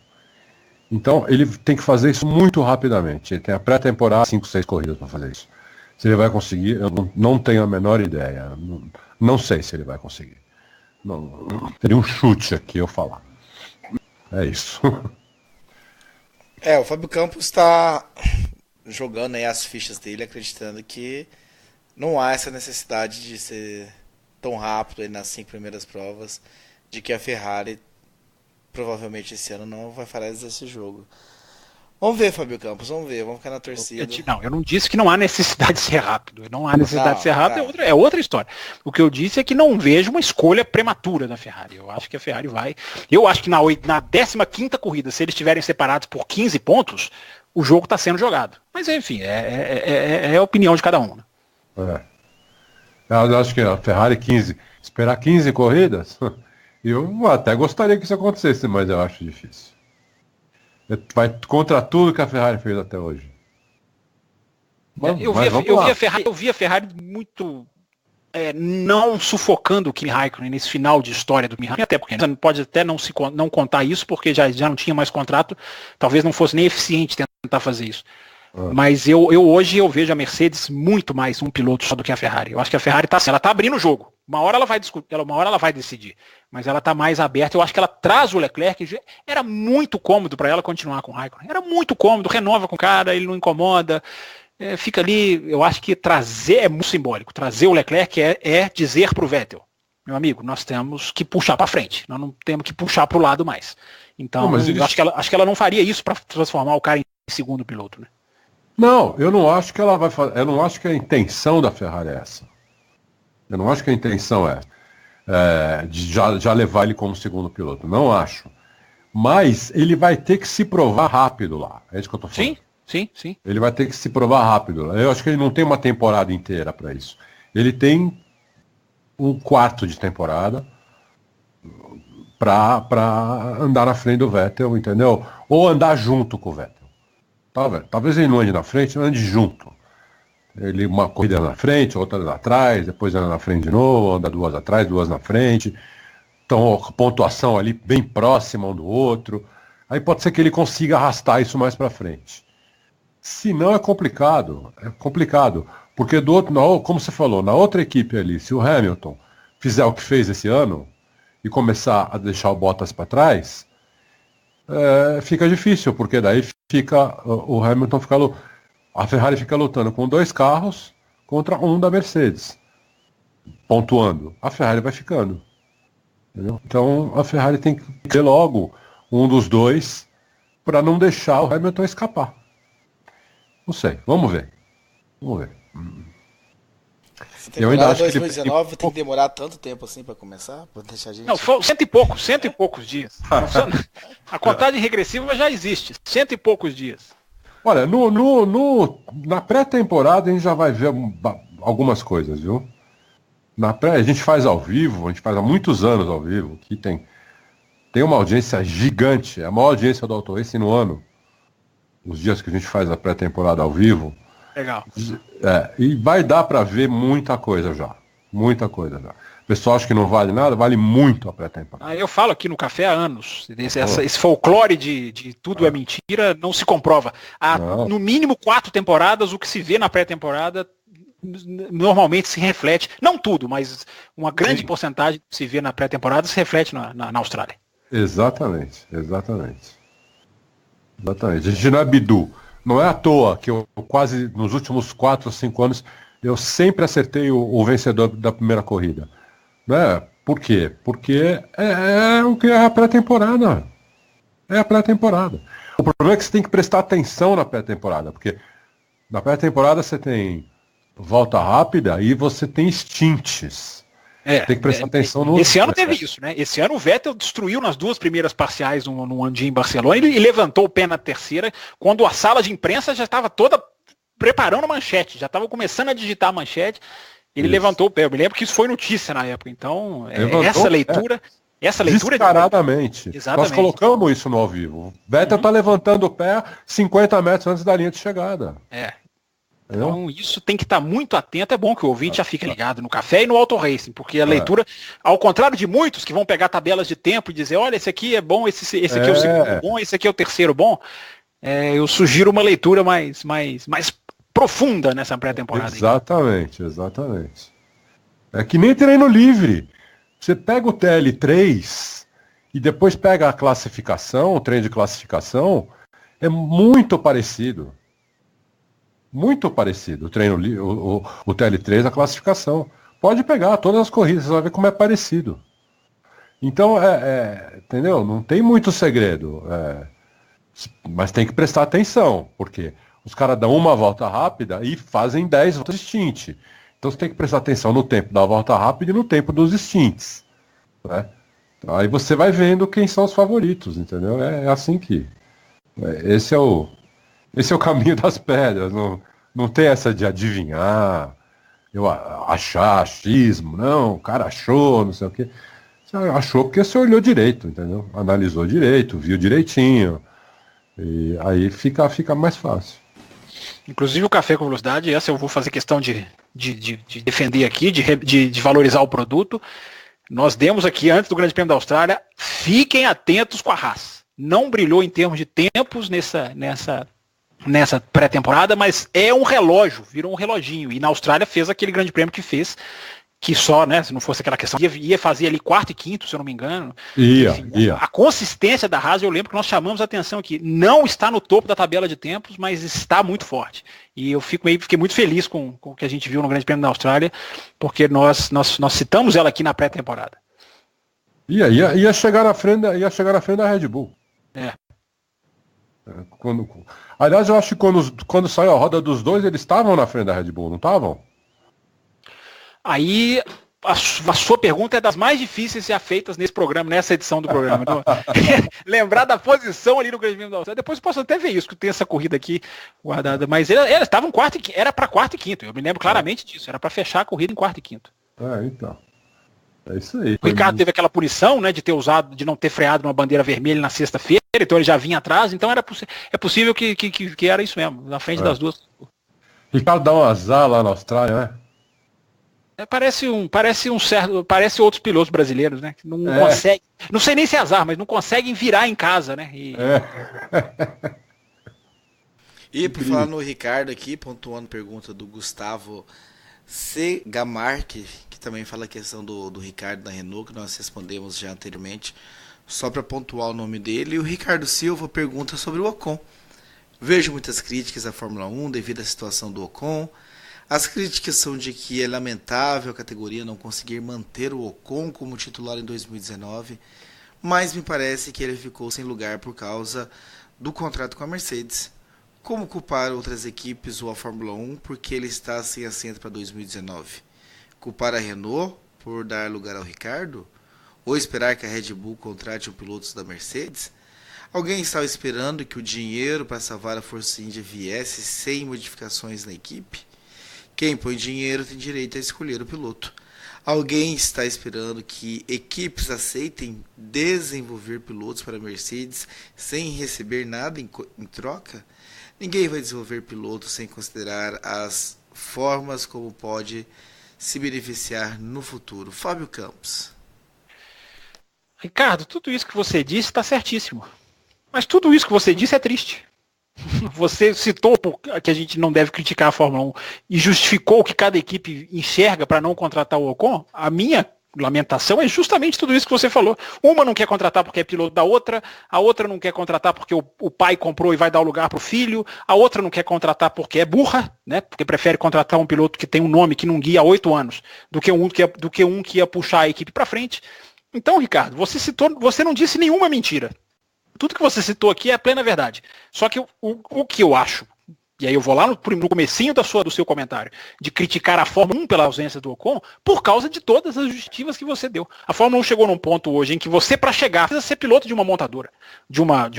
Então ele tem que fazer isso muito rapidamente. Ele tem a pré-temporada, 5, 6 corridas para fazer isso. Se ele vai conseguir, eu não tenho a menor ideia. Não sei se ele vai conseguir. Teria um chute aqui eu falar. É isso. O Fábio Campos está jogando aí as fichas dele, acreditando que não há essa necessidade de ser tão rápido aí nas 5 primeiras provas, de que a Ferrari provavelmente esse ano não vai fazer esse jogo. Vamos ver, Fábio Campos, vamos ficar na torcida. Eu não disse que não há necessidade de ser rápido. Não há necessidade de ser rápido, é outra história. O que eu disse é que não vejo uma escolha prematura da Ferrari. Eu acho que a Ferrari vai. Eu acho que na 15ª corrida, se eles estiverem separados por 15 pontos, o jogo está sendo jogado. Mas enfim, é a opinião de cada um. Né? Eu acho que a Ferrari esperar 15 corridas, eu até gostaria que isso acontecesse, mas eu acho difícil. Vai contra tudo que a Ferrari fez até hoje. Eu vi a Ferrari muito não sufocando o Kimi Raikkonen nesse final de história do Kimi Raikkonen, até porque pode até não contar isso, porque já não tinha mais contrato, talvez não fosse nem eficiente tentar fazer isso. Mas hoje eu vejo a Mercedes muito mais um piloto só do que a Ferrari. Eu acho que a Ferrari ela tá abrindo o jogo. Uma hora ela vai discutir, uma hora ela vai decidir. Mas ela tá mais aberta. Eu acho que ela traz o Leclerc. Era muito cômodo para ela continuar com o Raikkonen. Era muito cômodo, renova com o cara, ele não incomoda. Fica ali, eu acho que trazer é muito simbólico. Trazer o Leclerc é dizer pro Vettel, meu amigo, nós temos que puxar para frente. Nós não temos que puxar pro lado mais. Então, eu acho que ela não faria isso para transformar o cara em segundo piloto, né? Não, eu não acho que ela vai fazer. Eu não acho que a intenção da Ferrari é essa. Eu não acho que a intenção de já levar ele como segundo piloto. Não acho. Mas ele vai ter que se provar rápido lá. É isso que eu tô falando. Sim. Ele vai ter que se provar rápido. Eu acho que ele não tem uma temporada inteira para isso. Ele tem um quarto de temporada para andar na frente do Vettel, entendeu? Ou andar junto com o Vettel. Talvez ele não ande na frente, ande junto. Ele uma corrida na frente, outra atrás, depois anda na frente de novo, anda 2 atrás, 2 na frente. Então a pontuação ali bem próxima um do outro. Aí pode ser que ele consiga arrastar isso mais para frente. Se não é complicado. É complicado. Porque do outro, como você falou, na outra equipe ali, se o Hamilton fizer o que fez esse ano e começar a deixar o Bottas para trás, fica difícil, porque daí o Hamilton a Ferrari fica lutando com 2 carros contra um da Mercedes, pontuando. A Ferrari vai ficando. Entendeu? Então a Ferrari tem que ter logo um dos 2 para não deixar o Hamilton escapar. Não sei, vamos ver. Eu ainda acho 2019 tem que demorar tanto tempo assim para começar? Pra deixar a gente... Não, cento e poucos dias. A contagem regressiva já existe, 100 e poucos dias. Olha, na pré-temporada a gente já vai ver algumas coisas, viu? A gente faz ao vivo, a gente faz há muitos anos ao vivo, que tem uma audiência gigante, a maior audiência do Auto Racing no ano, os dias que a gente faz a pré-temporada ao vivo. Legal. E vai dar para ver muita coisa já. Muita coisa já. O pessoal acha que não vale nada, vale muito a pré-temporada. Eu falo aqui no café há anos. Esse folclore de tudo é mentira não se comprova. Há, no mínimo 4 temporadas, o que se vê na pré-temporada normalmente se reflete, não tudo, mas uma grande porcentagem que se vê na pré-temporada se reflete na Austrália. Exatamente. A gente não é bidu. Não é à toa que eu quase, nos últimos 4 ou 5 anos, eu sempre acertei o vencedor da primeira corrida. Né? Por quê? Porque é o que é a pré-temporada. É a pré-temporada. O problema é que você tem que prestar atenção na pré-temporada, porque na pré-temporada você tem volta rápida e você tem stints. Tem que prestar atenção no... Esse ano teve isso, né? Esse ano o Vettel destruiu nas 2 primeiras parciais num dia em Barcelona e levantou o pé na terceira, quando a sala de imprensa já estava toda preparando a manchete, já estava começando a digitar a manchete, ele levantou o pé. Eu me lembro que isso foi notícia na época. Então, essa leitura... Descaradamente. Exatamente. Nós colocamos isso no ao vivo. O Vettel está levantando o pé 50 metros antes da linha de chegada. Então isso tem que estar muito atento. É bom que o ouvinte já fique ligado no café e no Auto Racing, porque a leitura, ao contrário de muitos que vão pegar tabelas de tempo e dizer, olha, esse aqui é bom, esse aqui é o segundo bom, esse aqui é o terceiro bom, eu sugiro uma leitura mais profunda nessa pré-temporada. Exatamente. É que nem treino livre. Você pega o TL3 e depois pega a classificação, o treino de classificação, é muito parecido. Muito parecido o treino, o TL3, a classificação. Pode pegar todas as corridas, você vai ver como é parecido. Então, entendeu? Não tem muito segredo. Mas tem que prestar atenção, porque os caras dão uma volta rápida e fazem 10 voltas de stint. Então você tem que prestar atenção no tempo da volta rápida e no tempo dos stints. Né? Aí você vai vendo quem são os favoritos, entendeu? É assim que... Esse é o caminho das pedras. Não tem essa de adivinhar, achar, achismo. Não, o cara achou, não sei o quê. Você achou porque você olhou direito, entendeu? Analisou direito, viu direitinho. E aí fica mais fácil. Inclusive o Café com Velocidade, essa eu vou fazer questão de defender aqui, de valorizar o produto. Nós demos aqui, antes do Grande Prêmio da Austrália, fiquem atentos com a Haas. Não brilhou em termos de tempos nessa pré-temporada, mas é um relógio, virou um reloginho. E na Austrália fez aquele Grande Prêmio que fez, que só, né, se não fosse aquela questão, ia fazer ali 4º e 5º, se eu não me engano. Ia. A consistência da Haas, eu lembro que nós chamamos a atenção aqui, não está no topo da tabela de tempos, mas está muito forte. E eu fiquei muito feliz com o que a gente viu no Grande Prêmio da Austrália, porque nós citamos ela aqui na pré-temporada. Ia chegar na frente da Red Bull. Aliás, eu acho que quando saiu a roda dos dois, eles estavam na frente da Red Bull, não estavam? Aí, a sua pergunta é das mais difíceis de ser feitas nesse programa, nessa edição do programa. Então, lembrar da posição ali no Grande Prêmio da Austrália. Depois eu posso até ver isso, que tem essa corrida aqui guardada. Mas eles estavam era para 4º e 5º. Eu me lembro claramente disso. Era para fechar a corrida em 4º e 5º. Então. É isso aí. O Ricardo teve aquela punição, né, de não ter freado uma bandeira vermelha na sexta-feira, então ele já vinha atrás, então é possível que era isso mesmo, na frente das duas. Ricardo dá um azar lá na Austrália, né? Parece outros pilotos brasileiros, né? Que não conseguem, não sei nem se é azar, mas não conseguem virar em casa, né? E por falar no Ricardo aqui, pontuando pergunta do Gustavo C. Gamarque, que também fala a questão do Ricardo da Renault, que nós respondemos já anteriormente, só para pontuar o nome dele. E o Ricardo Silva pergunta sobre o Ocon. Vejo muitas críticas à Fórmula 1 devido à situação do Ocon. As críticas são de que é lamentável a categoria não conseguir manter o Ocon como titular em 2019, mas me parece que ele ficou sem lugar por causa do contrato com a Mercedes. Como culpar outras equipes ou a Fórmula 1 porque ele está sem assento para 2019? Culpar a Renault por dar lugar ao Ricardo? Ou esperar que a Red Bull contrate um piloto da Mercedes? Alguém estava esperando que o dinheiro para salvar a Force India viesse sem modificações na equipe? Quem põe dinheiro tem direito a escolher o piloto. Alguém está esperando que equipes aceitem desenvolver pilotos para a Mercedes sem receber nada em troca? Ninguém vai desenvolver pilotos sem considerar as formas como pode se beneficiar no futuro. Fábio Campos. Ricardo, tudo isso que você disse está certíssimo. Mas tudo isso que você disse é triste. Você citou que a gente não deve criticar a Fórmula 1 e justificou o que cada equipe enxerga para não contratar o Ocon. A minha lamentação é justamente tudo isso que você falou. Uma não quer contratar porque é piloto da outra, a outra não quer contratar porque o pai comprou e vai dar o lugar para o filho, a outra não quer contratar porque é burra, né? Porque prefere contratar um piloto que tem um nome que não guia há 8 anos do que um que ia puxar a equipe para frente. Então, Ricardo, você não disse nenhuma mentira. Tudo que você citou aqui é a plena verdade. Só que o que eu acho, e aí eu vou lá no comecinho do seu comentário, de criticar a Fórmula 1 pela ausência do Ocon, por causa de todas as justificativas que você deu. A Fórmula 1 chegou num ponto hoje em que você, para chegar, precisa ser piloto de uma montadora, de uma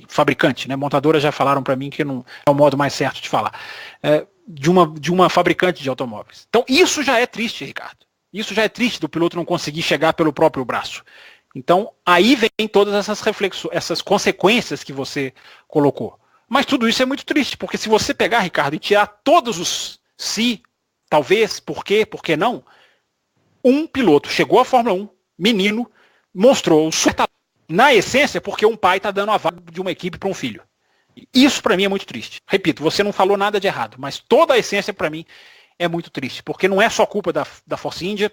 fabricante, né? Montadora já falaram para mim que não é o modo mais certo de falar. De uma fabricante de automóveis. Então isso já é triste, Ricardo. Isso já é triste do piloto não conseguir chegar pelo próprio braço. Então, aí vem todas essas reflexões, essas consequências que você colocou. Mas tudo isso é muito triste, porque se você pegar, Ricardo, e tirar todos os se, talvez, por que não, um piloto chegou à Fórmula 1, menino, mostrou o seu talento, na essência, porque um pai está dando a vaga de uma equipe para um filho. Isso para mim é muito triste. Repito, você não falou nada de errado, mas toda a essência para mim é muito triste, porque não é só culpa da Force India,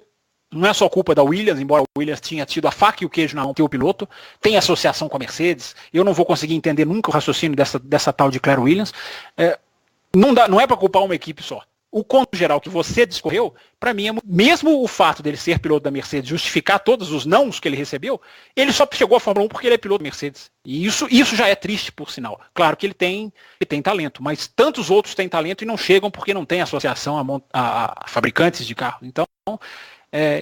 não é só culpa da Williams, embora a Williams tinha tido a faca e o queijo na mão, o piloto, tem associação com a Mercedes, eu não vou conseguir entender nunca o raciocínio dessa tal de Claire Williams. Não é para culpar uma equipe só. O conto geral que você discorreu, para mim, mesmo o fato dele ser piloto da Mercedes, justificar todos os nãos que ele recebeu, ele só chegou à Fórmula 1 porque ele é piloto da Mercedes. E isso já é triste, por sinal. Claro que ele tem talento, mas tantos outros têm talento e não chegam porque não tem associação a fabricantes de carros. Então,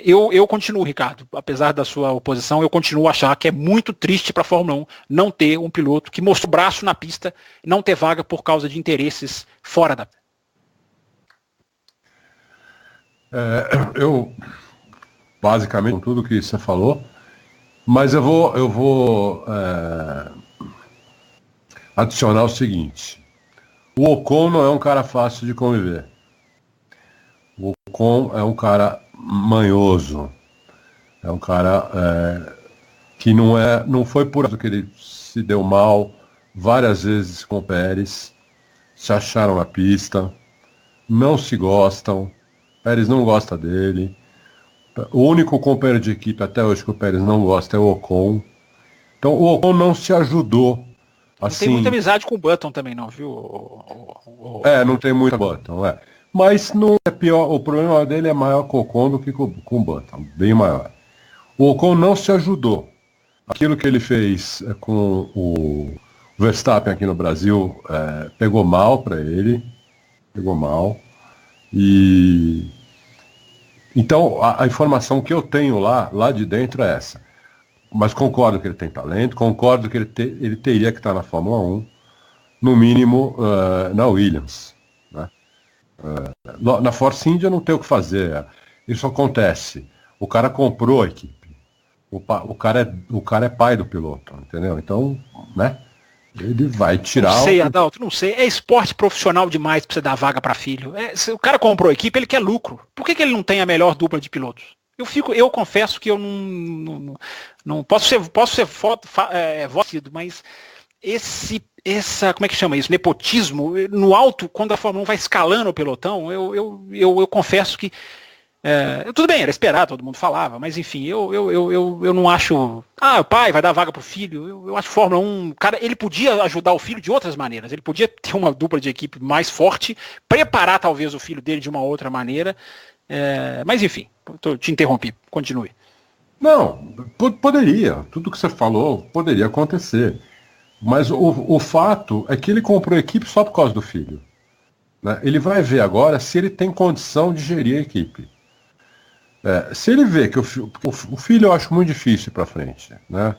eu continuo, Ricardo, apesar da sua oposição, eu continuo a achar que é muito triste para a Fórmula 1 não ter um piloto que mostrou o braço na pista, não ter vaga por causa de interesses fora da pista. Eu basicamente com tudo que você falou, mas eu vou adicionar o seguinte: o Ocon não é um cara fácil de conviver. O Ocon é um cara manhoso, é um cara que não foi por isso que ele se deu mal várias vezes com o Pérez, se acharam na pista, não se gostam. Pérez não gosta dele. O único companheiro de equipe até hoje que o Pérez não gosta é o Ocon. Então o Ocon não se ajudou. Assim, não tem muita amizade com o Button também não, viu? Não tem muita Button, Mas não é pior, o problema dele é maior com o Ocon do que com o Button, bem maior. O Ocon não se ajudou. Aquilo que ele fez com o Verstappen aqui no Brasil pegou mal para ele. Pegou mal. E então a informação que eu tenho lá de dentro é essa. Mas concordo que ele tem talento, concordo que ele teria que estar na Fórmula 1, no mínimo na Williams, né? Na Force India não tem o que fazer. Isso acontece. O cara comprou a equipe. O cara é pai do piloto, entendeu? Então, né? Ele vai tirar. Não sei, Adalto, não sei. É esporte profissional demais pra você dar vaga para filho. Se o cara comprou a equipe, ele quer lucro. Por que ele não tem a melhor dupla de pilotos? Eu confesso que eu não posso ser vocido, mas como é que chama isso? Nepotismo, no alto, quando a Fórmula 1 vai escalando o pelotão, eu confesso que tudo bem, era esperado, todo mundo falava, mas enfim, eu não acho. O pai vai dar vaga pro filho. Eu acho que Fórmula 1, cara, ele podia ajudar o filho de outras maneiras. Ele podia ter uma dupla de equipe mais forte, preparar talvez o filho dele de uma outra maneira. Mas enfim, te interrompi, continue. Não, poderia. Tudo que você falou poderia acontecer. Mas o fato é que ele comprou a equipe só por causa do filho. Né? Ele vai ver agora se ele tem condição de gerir a equipe. Se ele vê que o filho eu acho muito difícil para frente, né?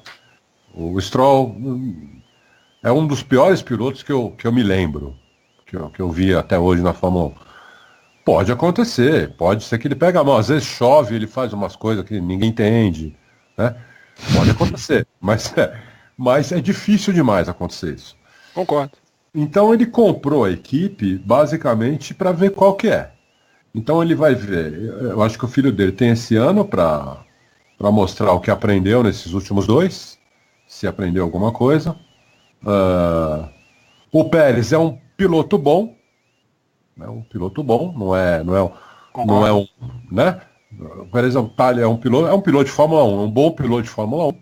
O Stroll é um dos piores pilotos que eu me lembro, que eu vi até hoje na Fórmula 1. Pode acontecer, pode ser que ele pega a mão, às vezes chove, ele faz umas coisas que ninguém entende, né? Pode acontecer, mas é difícil demais acontecer isso. Concordo. Então ele comprou a equipe basicamente para ver qual que é. Então ele vai ver, eu acho que o filho dele tem esse ano para mostrar o que aprendeu nesses últimos 2, se aprendeu alguma coisa. O Pérez é um piloto bom, não é um, né? O Pérez é um piloto de Fórmula 1, é um bom piloto de Fórmula 1.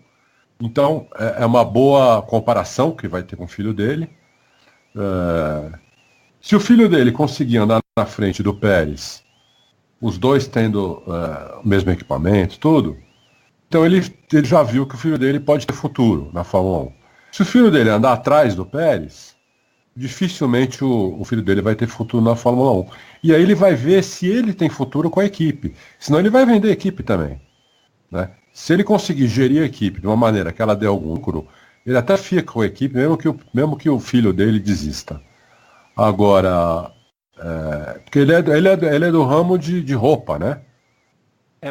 Então é uma boa comparação que vai ter com o filho dele. Se o filho dele conseguir andar na frente do Pérez, os dois tendo o mesmo equipamento, tudo, então ele já viu que o filho dele pode ter futuro na Fórmula 1. Se o filho dele andar atrás do Pérez, dificilmente o filho dele vai ter futuro na Fórmula 1. E aí ele vai ver se ele tem futuro com a equipe. Senão ele vai vender a equipe também. Né? Se ele conseguir gerir a equipe de uma maneira que ela dê algum lucro, ele até fica com a equipe, mesmo que o filho dele desista. Agora, porque ele é do ramo de roupa, né?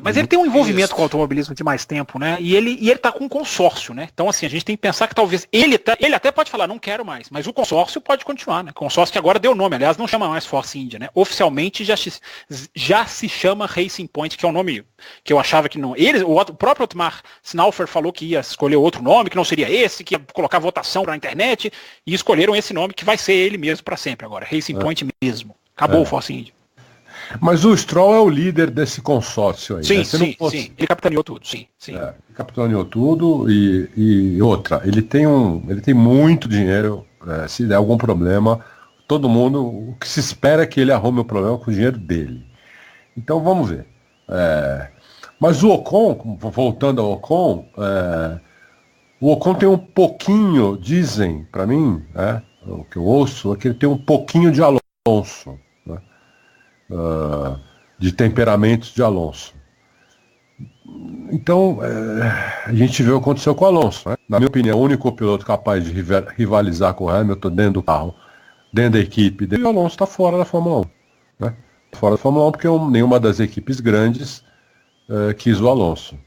Mas ele tem um envolvimento com o automobilismo de mais tempo, né? E ele tá com um consórcio, né? Então, assim, a gente tem que pensar que talvez ele até pode falar, não quero mais, mas o consórcio pode continuar, né? O consórcio que agora deu nome, aliás, não chama mais Force India, né? Oficialmente já se chama Racing Point, que é um nome que eu achava que não. O próprio Otmar Snaufer falou que ia escolher outro nome, que não seria esse, que ia colocar votação na internet, e escolheram esse nome que vai ser ele mesmo para sempre agora, Racing Point mesmo. Acabou o Force India. Mas o Stroll é o líder desse consórcio aí. Sim, né? sim. Ele capitaneou tudo, sim. Capitaneou tudo e outra, ele tem muito dinheiro, se der algum problema, o que se espera é que ele arrume o problema com o dinheiro dele. Então vamos ver. Mas o Ocon, voltando ao Ocon, o Ocon tem um pouquinho, dizem para mim, o que eu ouço, é que ele tem um pouquinho de Alonso. De temperamentos de Alonso. Então, a gente vê o que aconteceu com o Alonso. Né? Na minha opinião, o único piloto capaz de rivalizar com o Hamilton dentro do carro, dentro da equipe, o Alonso está fora da Fórmula 1. Né? Fora da Fórmula 1 porque nenhuma das equipes grandes quis o Alonso.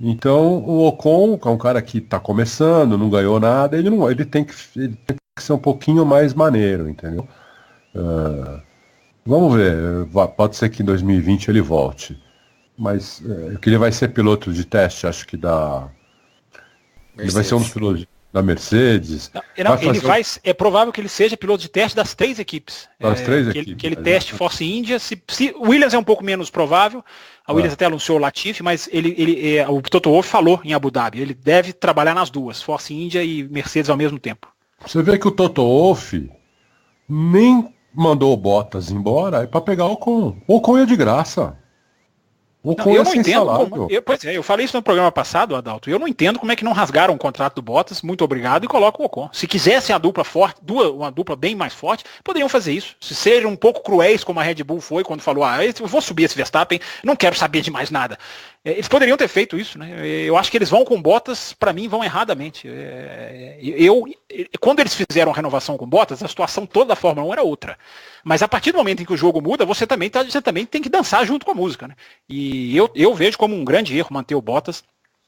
Então, o Ocon, que é um cara que está começando, não ganhou nada, ele tem que ser um pouquinho mais maneiro, entendeu? Vamos ver, pode ser que em 2020 ele volte. Mas que ele vai ser piloto de teste, acho que ele vai ser um dos pilotos da Mercedes. É provável que ele seja piloto de teste das 3 equipes. Das 3 equipes. Que ele teste Force India. Se Williams é um pouco menos provável, a Williams até anunciou o Latifi, mas o Toto Wolff falou em Abu Dhabi, ele deve trabalhar nas duas, Force India e Mercedes ao mesmo tempo. Você vê que o Toto Wolff nem mandou o Bottas embora para pegar o Ocon. O Ocon é de graça. O Ocon é sem salário. Eu falei isso no programa passado, Adalto. Eu não entendo como é que não rasgaram o contrato do Bottas, muito obrigado, e colocam o Ocon. Se quisessem a dupla forte, uma dupla bem mais forte, poderiam fazer isso. Se sejam um pouco cruéis, como a Red Bull foi quando falou, eu vou subir esse Verstappen, não quero saber de mais nada. Eles poderiam ter feito isso, né? Eu acho que eles vão com Bottas, para mim, vão erradamente. Quando eles fizeram a renovação com Bottas, a situação toda da Fórmula 1 era outra. Mas a partir do momento em que o jogo muda, você também tem que dançar junto com a música, né? E eu vejo como um grande erro manter o Bottas.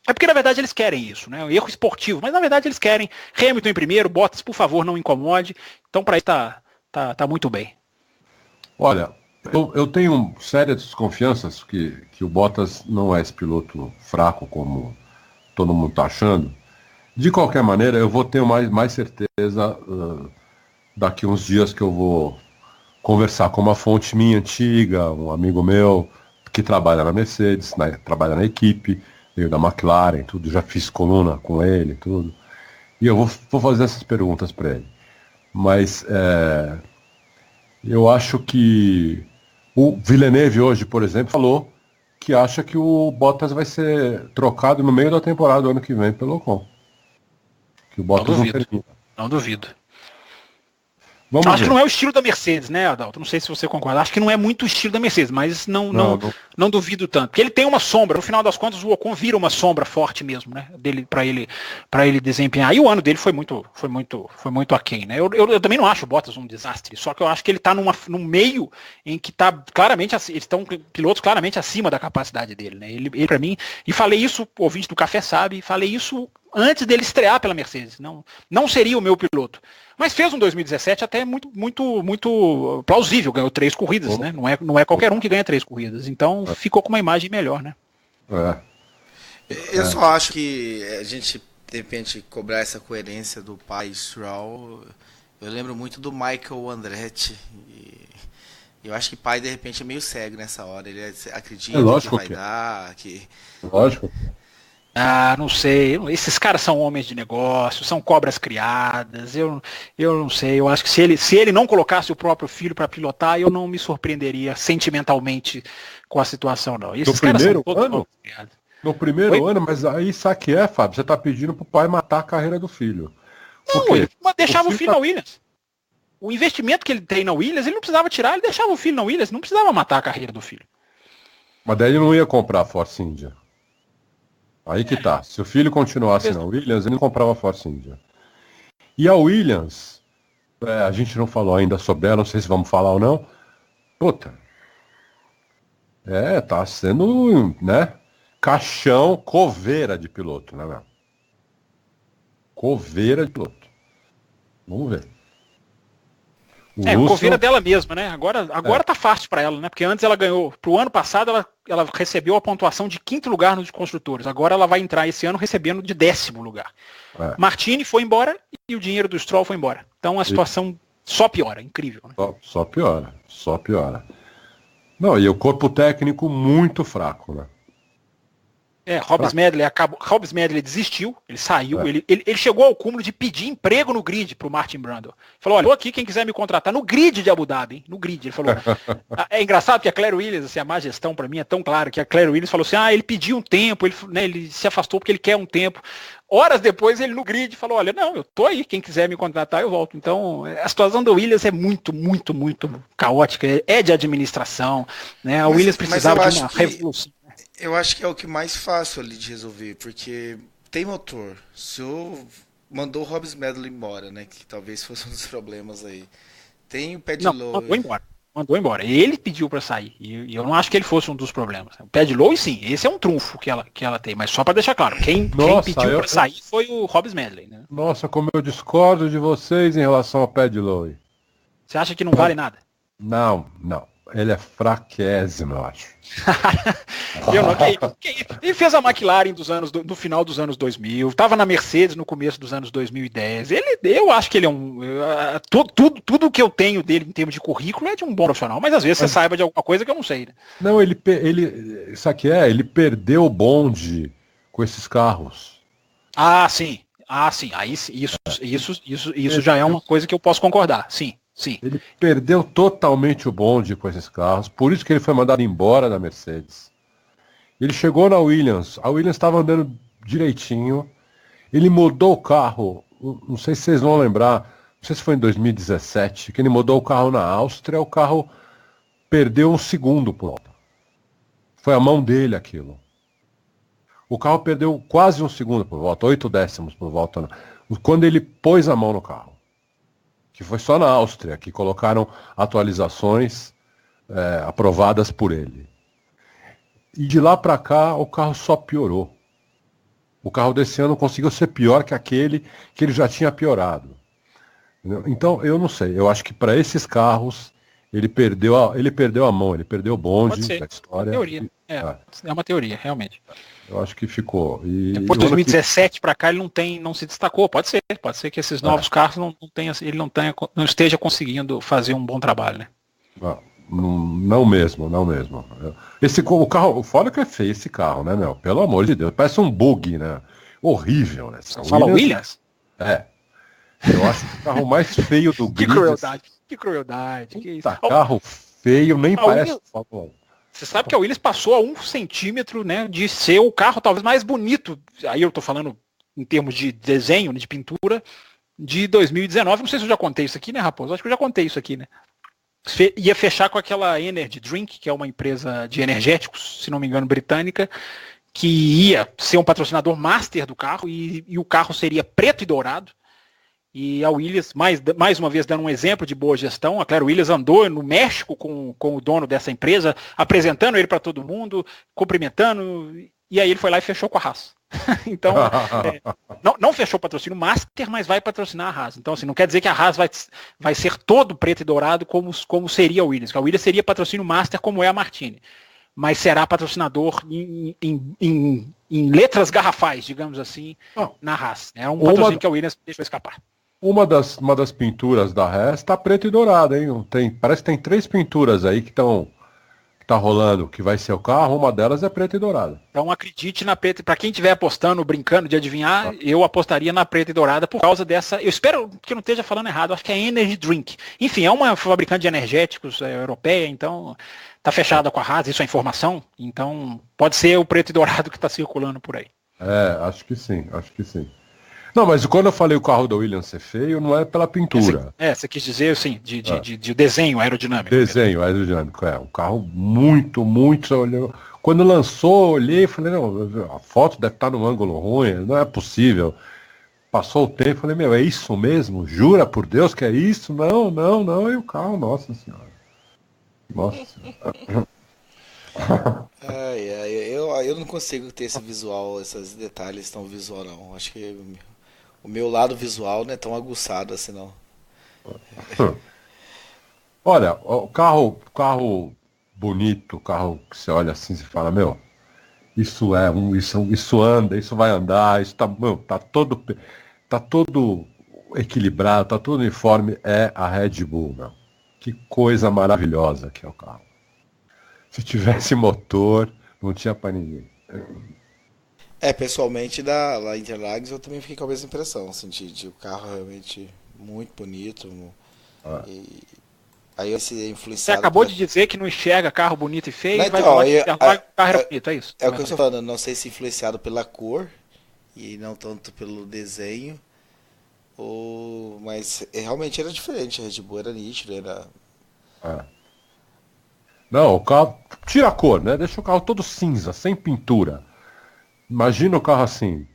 É porque, na verdade, eles querem isso, né? Um erro esportivo, mas na verdade eles querem. Hamilton em primeiro, Bottas, por favor, não incomode. Então, para isso tá muito bem. Olha, eu tenho sérias desconfianças que o Bottas não é esse piloto fraco como todo mundo está achando. De qualquer maneira, eu vou ter mais certeza daqui uns dias que eu vou conversar com uma fonte minha antiga, um amigo meu que trabalha na Mercedes, trabalha na equipe, veio da McLaren, tudo, já fiz coluna com ele, tudo. E eu vou fazer essas perguntas para ele. Mas eu acho que o Villeneuve hoje, por exemplo, falou que acha que o Bottas vai ser trocado no meio da temporada do ano que vem pelo Ocon. Que o Bottas não termina. Não duvido. Vamos acho ver. que não é o estilo da Mercedes, né, Adalto? Não sei se você concorda. Acho que não é muito o estilo da Mercedes, mas não duvido tanto. Porque ele tem uma sombra. No final das contas, o Ocon vira uma sombra forte mesmo, né? Dele para ele desempenhar. E o ano dele foi muito aquém, né? Eu também não acho o Bottas um desastre. Só que eu acho que ele está num meio em que está claramente, eles estão pilotos claramente acima da capacidade dele, né? Ele para mim, e falei isso, o ouvinte do Café sabe, falei isso antes dele estrear pela Mercedes. Não seria o meu piloto. Mas fez um 2017 até muito plausível, ganhou 3 corridas, né? Não é qualquer um que ganha 3 corridas. Então ficou com uma imagem melhor, né? Eu só acho que a gente, de repente, cobrar essa coerência do pai Stroll. Eu lembro muito do Michael Andretti. Eu acho que pai, de repente, é meio cego nessa hora. Ele acredita que vai dar. Lógico. Não sei. Esses caras são homens de negócio, são cobras criadas. Eu não sei. Eu acho que se ele não colocasse o próprio filho para pilotar, eu não me surpreenderia sentimentalmente com a situação, não. Esses caras são todos cobras criadas. No primeiro ano, mas aí sabe o que é, Fábio? Você tá pedindo pro pai matar a carreira do filho. Não, ele deixava o filho na Williams. O investimento que ele tem na Williams, ele não precisava tirar, ele deixava o filho na Williams, não precisava matar a carreira do filho. Mas daí ele não ia comprar a Force India. Aí que tá. Se o filho continuasse na Williams, ele não comprava a Force India. E a Williams, a gente não falou ainda sobre ela, não sei se vamos falar ou não. Puta. Tá sendo, né? Caixão, coveira de piloto, né, meu? Coveira de piloto. Vamos ver. Coveira dela mesma, né? Agora tá fácil para ela, né? Porque antes ela ganhou. Pro ano passado ela recebeu a pontuação de 5º lugar nos construtores. Agora ela vai entrar esse ano recebendo de 10º lugar. Martini foi embora e o dinheiro do Stroll foi embora. Então a situação só piora, incrível. Né? Só piora. Não, e o corpo técnico muito fraco, né? Hobbs Medley desistiu, ele saiu, ele chegou ao cúmulo de pedir emprego no grid pro Martin Brundle. Falou, olha, tô aqui, quem quiser me contratar no grid de Abu Dhabi, hein? No grid. Ele falou, é engraçado que a Claire Williams, assim, a má gestão para mim é tão clara que a Claire Williams falou assim, ele pediu um tempo, ele se afastou porque ele quer um tempo. Horas depois ele no grid falou, olha, não, eu tô aí, quem quiser me contratar eu volto. Então a situação da Williams é muito caótica, é de administração, né? A Williams precisava de uma revolução. Eu acho que é o que mais fácil ali de resolver, porque tem motor. Se eu mandou o Hobbs Medley embora, né? Que talvez fosse um dos problemas aí. Tem o Paddy Lowe. Mandou embora. Ele pediu para sair. E eu não acho que ele fosse um dos problemas. O Paddy Lowe, sim, esse é um trunfo que ela tem. Mas só para deixar claro, quem pediu para sair foi o Hobbs Medley. Né? Nossa, como eu discordo de vocês em relação ao Paddy Lowe. Você acha que não vale nada? Não. Ele é fraquésimo, eu acho. Ele fez a McLaren no final dos anos 2000, estava na Mercedes no começo dos anos 2010. Eu acho que ele é tudo que eu tenho dele em termos de currículo é de um bom profissional, mas às vezes você saiba de alguma coisa que eu não sei. Né? Não, isso aqui ele perdeu o bonde com esses carros. Sim. Aí isso já é uma coisa que eu posso concordar. Sim. Ele perdeu totalmente o bonde com esses carros, por isso que ele foi mandado embora da Mercedes. Ele chegou na Williams, a Williams estava andando direitinho, ele mudou o carro, não sei se vocês vão lembrar, não sei se foi em 2017, que ele mudou o carro na Áustria, o carro perdeu 1 segundo por volta. Foi a mão dele aquilo. O carro perdeu quase 1 segundo por volta, 8 décimos por volta, quando ele pôs a mão no carro. Que foi só na Áustria que colocaram atualizações aprovadas por ele. E de lá para cá o carro só piorou. O carro desse ano conseguiu ser pior que aquele que ele já tinha piorado. Então eu não sei, eu acho que para esses carros ele perdeu a mão, ele perdeu o bonde da história. É uma teoria. É uma teoria, realmente. Eu acho que ficou. Depois de 2017 para cá ele não se destacou. Pode ser que esses novos carros ele não esteja conseguindo fazer um bom trabalho, né? Não mesmo. O carro, o foda que é feio esse carro, né, meu? Pelo amor de Deus, parece um bug, né? Horrível, né? Você fala Williams? Eu acho que o carro mais feio do grid. Que crueldade. Que isso? Carro feio, nem parece. Você sabe que a Williams passou a 1 centímetro, né, de ser o carro talvez mais bonito, aí eu tô falando em termos de desenho, de pintura, de 2019. Não sei se eu já contei isso aqui, né, Raposo? Acho que eu já contei isso aqui, né? Ia fechar com aquela Energy Drink, que é uma empresa de energéticos, se não me engano, britânica, que ia ser um patrocinador master do carro, e o carro seria preto e dourado. E a Williams, mais uma vez dando um exemplo de boa gestão, a Claire Williams andou no México com o dono dessa empresa, apresentando ele para todo mundo, cumprimentando, e aí ele foi lá e fechou com a Haas. Então, não fechou o patrocínio Master, mas vai patrocinar a Haas. Então, assim, não quer dizer que a Haas vai ser todo preto e dourado como seria a Williams. A Williams seria patrocínio Master como é a Martini, mas será patrocinador em letras garrafais, digamos assim, na Haas. É um patrocínio que a Williams deixou escapar. Uma das pinturas da Haas está preto e dourado, hein? Parece que tem 3 pinturas aí que tá rolando, que vai ser o carro, uma delas é preta e dourada. Então acredite na preta, para quem estiver apostando, brincando de adivinhar, eu apostaria na preta e dourada por causa dessa, eu espero que eu não esteja falando errado, acho que é Energy Drink. Enfim, é uma fabricante de energéticos europeia, então tá fechada com a Haas, isso é informação, então pode ser o preto e dourado que está circulando por aí. Acho que sim. Não, mas quando eu falei o carro da Williams ser feio, não é pela pintura. Você quis dizer, assim, de desenho aerodinâmico. Desenho aerodinâmico, um carro muito, olhou. Quando lançou, olhei e falei, não, a foto deve estar num ângulo ruim, não é possível. Passou o tempo, falei, meu, é isso mesmo? Jura por Deus que é isso? Não, e o carro, nossa senhora. Eu não consigo ter esse visual, esses detalhes tão visual, não. Acho que o meu lado visual não é tão aguçado assim, não. Olha, o carro bonito, carro que você olha assim e fala, meu, isso anda, isso vai andar, isso tá todo equilibrado, tá todo uniforme, é a Red Bull, meu. Que coisa maravilhosa que é o carro. Se tivesse motor, não tinha pra ninguém. Pessoalmente, lá em Interlagos, eu também fiquei com a mesma impressão, assim, de o carro realmente muito bonito. E aí eu se influenciado... Você acabou de dizer que não enxerga carro bonito e feio, mas, vai então, falar que o carro era bonito, é isso? É o que eu estou falando, não sei se influenciado pela cor, e não tanto pelo desenho, mas realmente era diferente, a Red Bull era nítido, era... Não, o carro... Tira a cor, né? Deixa o carro todo cinza, sem pintura. Imagina o carro assim.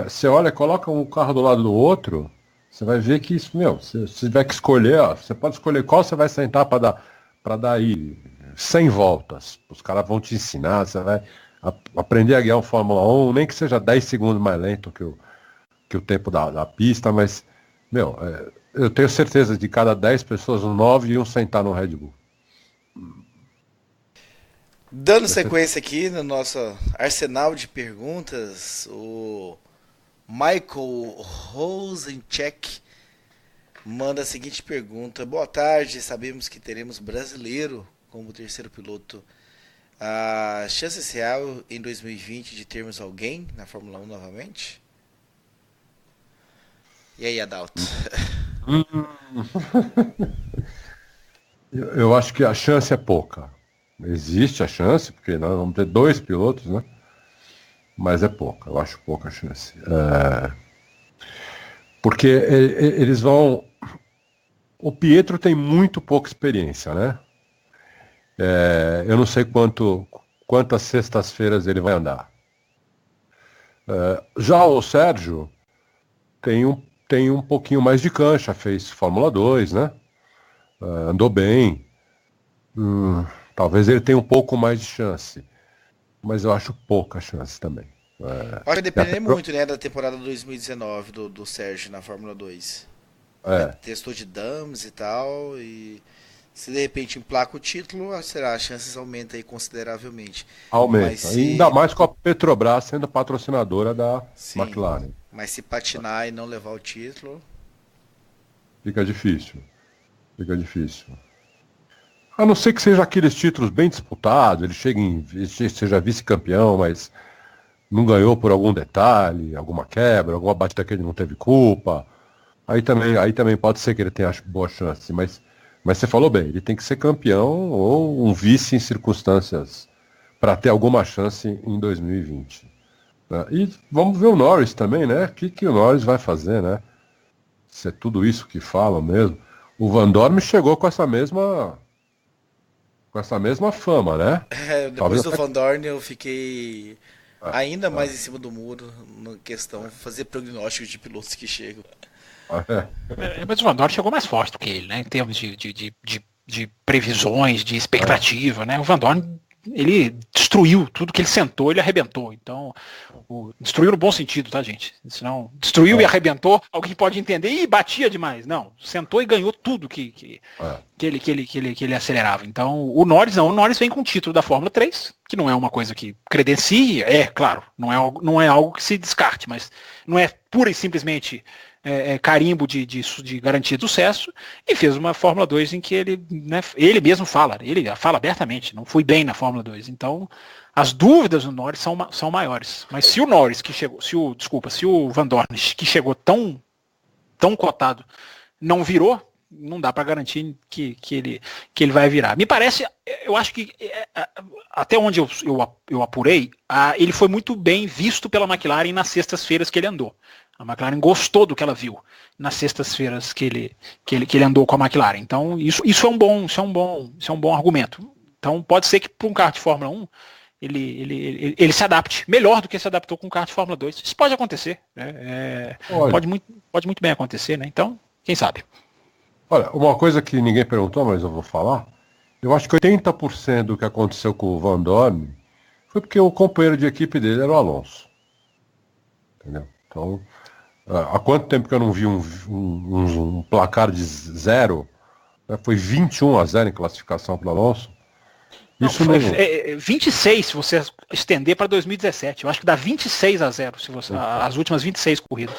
Você olha, coloca um carro do lado do outro, você vai ver que isso, meu, se tiver que escolher, você pode escolher qual você vai sentar para dar aí 100 voltas. Os caras vão te ensinar, você vai aprender a guiar um Fórmula 1, nem que seja 10 segundos mais lento que o tempo da pista, mas, meu, eu tenho certeza de cada 10 pessoas, 9 iam sentar no Red Bull. Dando sequência aqui no nosso arsenal de perguntas, o Michael Rosencheck manda a seguinte pergunta. Boa tarde, sabemos que teremos brasileiro como terceiro piloto. A chance real em 2020 de termos alguém na Fórmula 1 novamente? E aí, Adalto? Eu acho que a chance é pouca. Existe a chance, porque nós vamos ter 2 pilotos, né? Mas é pouca, eu acho pouca a chance. Porque eles vão... O Pietro tem muito pouca experiência, né? Eu não sei quantas sextas-feiras ele vai andar. Já o Sérgio tem um pouquinho mais de cancha, fez Fórmula 2, né? Andou bem. Talvez ele tenha um pouco mais de chance. Mas eu acho pouca chance também. Acho que vai depender muito, né, da temporada 2019 do Sérgio na Fórmula 2. Testou de dames e tal. E Se de repente emplaca o título, será, as chances aumentam aí consideravelmente. Aumenta. Mas se... Ainda mais com a Petrobras sendo patrocinadora da Sim, McLaren. mas se patinar e não levar o título... Fica difícil. Fica difícil. A não ser que seja aqueles títulos bem disputados, ele seja vice-campeão, mas não ganhou por algum detalhe, alguma quebra, alguma batida que ele não teve culpa. Aí também pode ser que ele tenha boa chance, mas você falou bem, ele tem que ser campeão ou um vice em circunstâncias para ter alguma chance em 2020. Né? E vamos ver o Norris também, né? O que o Norris vai fazer, né? Se é tudo isso que falam mesmo. O Van Dorn chegou com essa mesma fama, né? Depois do Van Dorn eu fiquei ainda mais em cima do muro na questão fazer prognósticos de pilotos que chegam. Mas o Van Dorn chegou mais forte do que ele, né? Em termos de previsões, de expectativa, né? O Van Dorn, ele destruiu tudo que ele sentou, ele arrebentou. Então, destruiu no bom sentido, tá, gente? Senão, destruiu e arrebentou, alguém pode entender, e batia demais. Não, sentou e ganhou tudo que ele acelerava. Então, o Norris vem com o título da Fórmula 3, que não é uma coisa que credencia, claro, não é algo que se descarte, mas não é pura e simplesmente carimbo de garantia de sucesso, e fez uma Fórmula 2 em que ele mesmo fala abertamente, não fui bem na Fórmula 2. Então, as dúvidas do Norris são maiores. Mas se o Norris que chegou, se o Van Dorn que chegou tão cotado não virou, não dá para garantir que ele vai virar. Me parece, eu acho que até onde eu apurei, ele foi muito bem visto pela McLaren nas sextas-feiras que ele andou. A McLaren gostou do que ela viu nas sextas-feiras que ele andou com a McLaren. Então, isso é um bom argumento. Então, pode ser que para um carro de Fórmula 1 ele se adapte melhor do que se adaptou com um carro de Fórmula 2. Isso pode acontecer. Pode muito bem acontecer, né? Então, quem sabe? Olha, uma coisa que ninguém perguntou, mas eu vou falar. Eu acho que 80% do que aconteceu com o Van Dorn foi porque o companheiro de equipe dele era o Alonso. Entendeu? Então, há quanto tempo que eu não vi um placar de 0? Né? Foi 21-0 em classificação para o Alonso. Isso não... 26 se você estender para 2017. Eu acho que dá 26-0 se você, as últimas 26 corridas.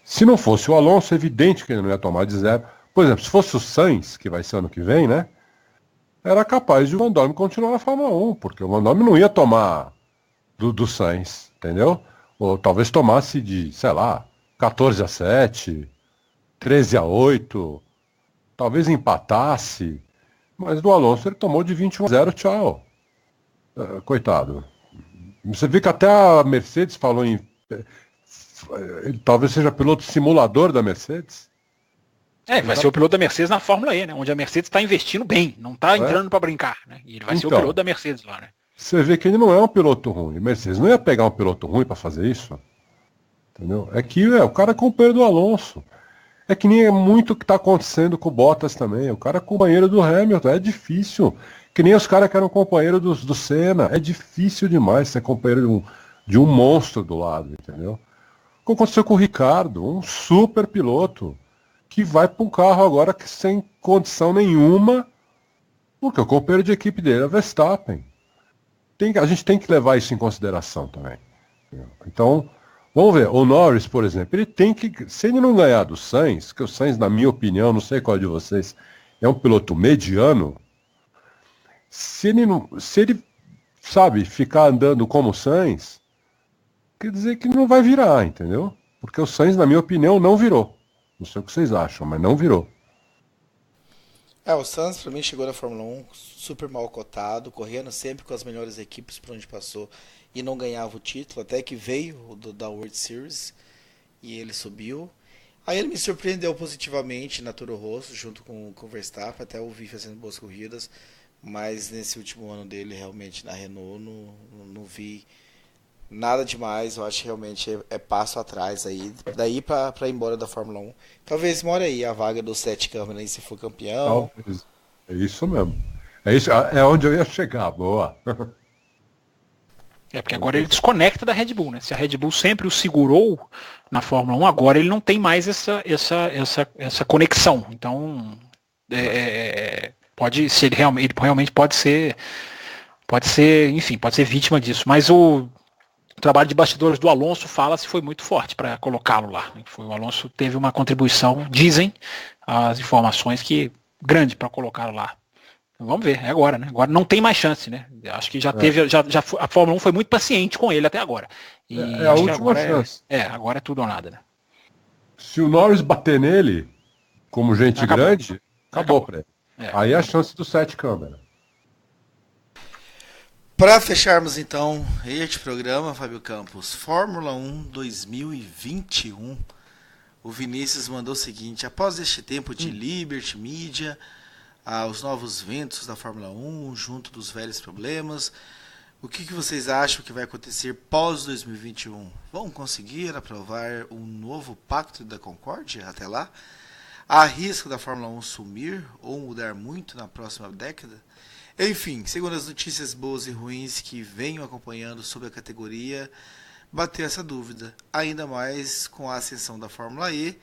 Se não fosse o Alonso, é evidente que ele não ia tomar de 0. Por exemplo, se fosse o Sainz, que vai ser ano que vem, né? Era capaz de o Van Dorn continuar na Fórmula 1, porque o Van Dorn não ia tomar do Sainz, entendeu? Ou talvez tomasse de, 14-7, 13-8, talvez empatasse, mas do Alonso ele tomou de 21-0, tchau. Coitado. Você vê que até a Mercedes falou em... Ele talvez seja piloto simulador da Mercedes. Vai ser o piloto da Mercedes na Fórmula E, né? Onde a Mercedes está investindo bem, não está entrando para brincar, né? E ele vai ser o piloto da Mercedes lá, né? Você vê que ele não é um piloto ruim. Mercedes não ia pegar um piloto ruim para fazer isso. Entendeu? É que o cara é companheiro do Alonso. É que nem muito que está acontecendo com o Bottas também. O cara é companheiro do Hamilton. É difícil. Que nem os caras que eram companheiro do Senna. É difícil demais ser companheiro de um monstro do lado, entendeu? O que aconteceu com o Ricardo, um super piloto, que vai para um carro agora que sem condição nenhuma, porque o companheiro de equipe dele é Verstappen. A gente tem que levar isso em consideração também. Então, vamos ver, o Norris, por exemplo, ele tem que, se ele não ganhar do Sainz, que o Sainz, na minha opinião, não sei qual de vocês, é um piloto mediano, se ele sabe, ficar andando como o Sainz, quer dizer que não vai virar, entendeu? Porque o Sainz, na minha opinião, não virou. Não sei o que vocês acham, mas não virou. O Sainz, pra mim, chegou na Fórmula 1 super mal cotado, correndo sempre com as melhores equipes por onde passou e não ganhava o título, até que veio da World Series e ele subiu. Aí ele me surpreendeu positivamente na Toro Rosso, junto com o Verstappen, até o vi fazendo boas corridas, mas nesse último ano dele, realmente, na Renault, não vi nada demais. Eu acho que realmente é passo atrás aí, daí pra ir embora da Fórmula 1. Talvez more aí a vaga do Sete Câmara aí, se for campeão. É isso mesmo. É onde eu ia chegar, boa. Porque agora ele desconecta da Red Bull, né? Se a Red Bull sempre o segurou na Fórmula 1, agora ele não tem mais essa conexão. Então, Se ele realmente pode ser, enfim, pode ser vítima disso. Mas o trabalho de bastidores do Alonso fala-se foi muito forte para colocá-lo lá. O Alonso teve uma contribuição, dizem as informações, que grande para colocá-lo lá. Vamos ver, é agora, né? Agora não tem mais chance, né? Acho que a Fórmula 1 foi muito paciente com ele até agora. E é a última chance. Agora é tudo ou nada, né? Se o Norris bater nele, como gente grande, acabou para ele. Aí é a chance do 7 câmera. Para fecharmos então este programa, Fábio Campos, Fórmula 1 2021, o Vinícius mandou o seguinte: após este tempo de Liberty Media, os novos ventos da Fórmula 1, junto dos velhos problemas, o que vocês acham que vai acontecer pós 2021? Vão conseguir aprovar um novo Pacto da Concórdia até lá? Há risco da Fórmula 1 sumir ou mudar muito na próxima década? Enfim, segundo as notícias boas e ruins que venho acompanhando sobre a categoria, bateu essa dúvida, ainda mais com a ascensão da Fórmula E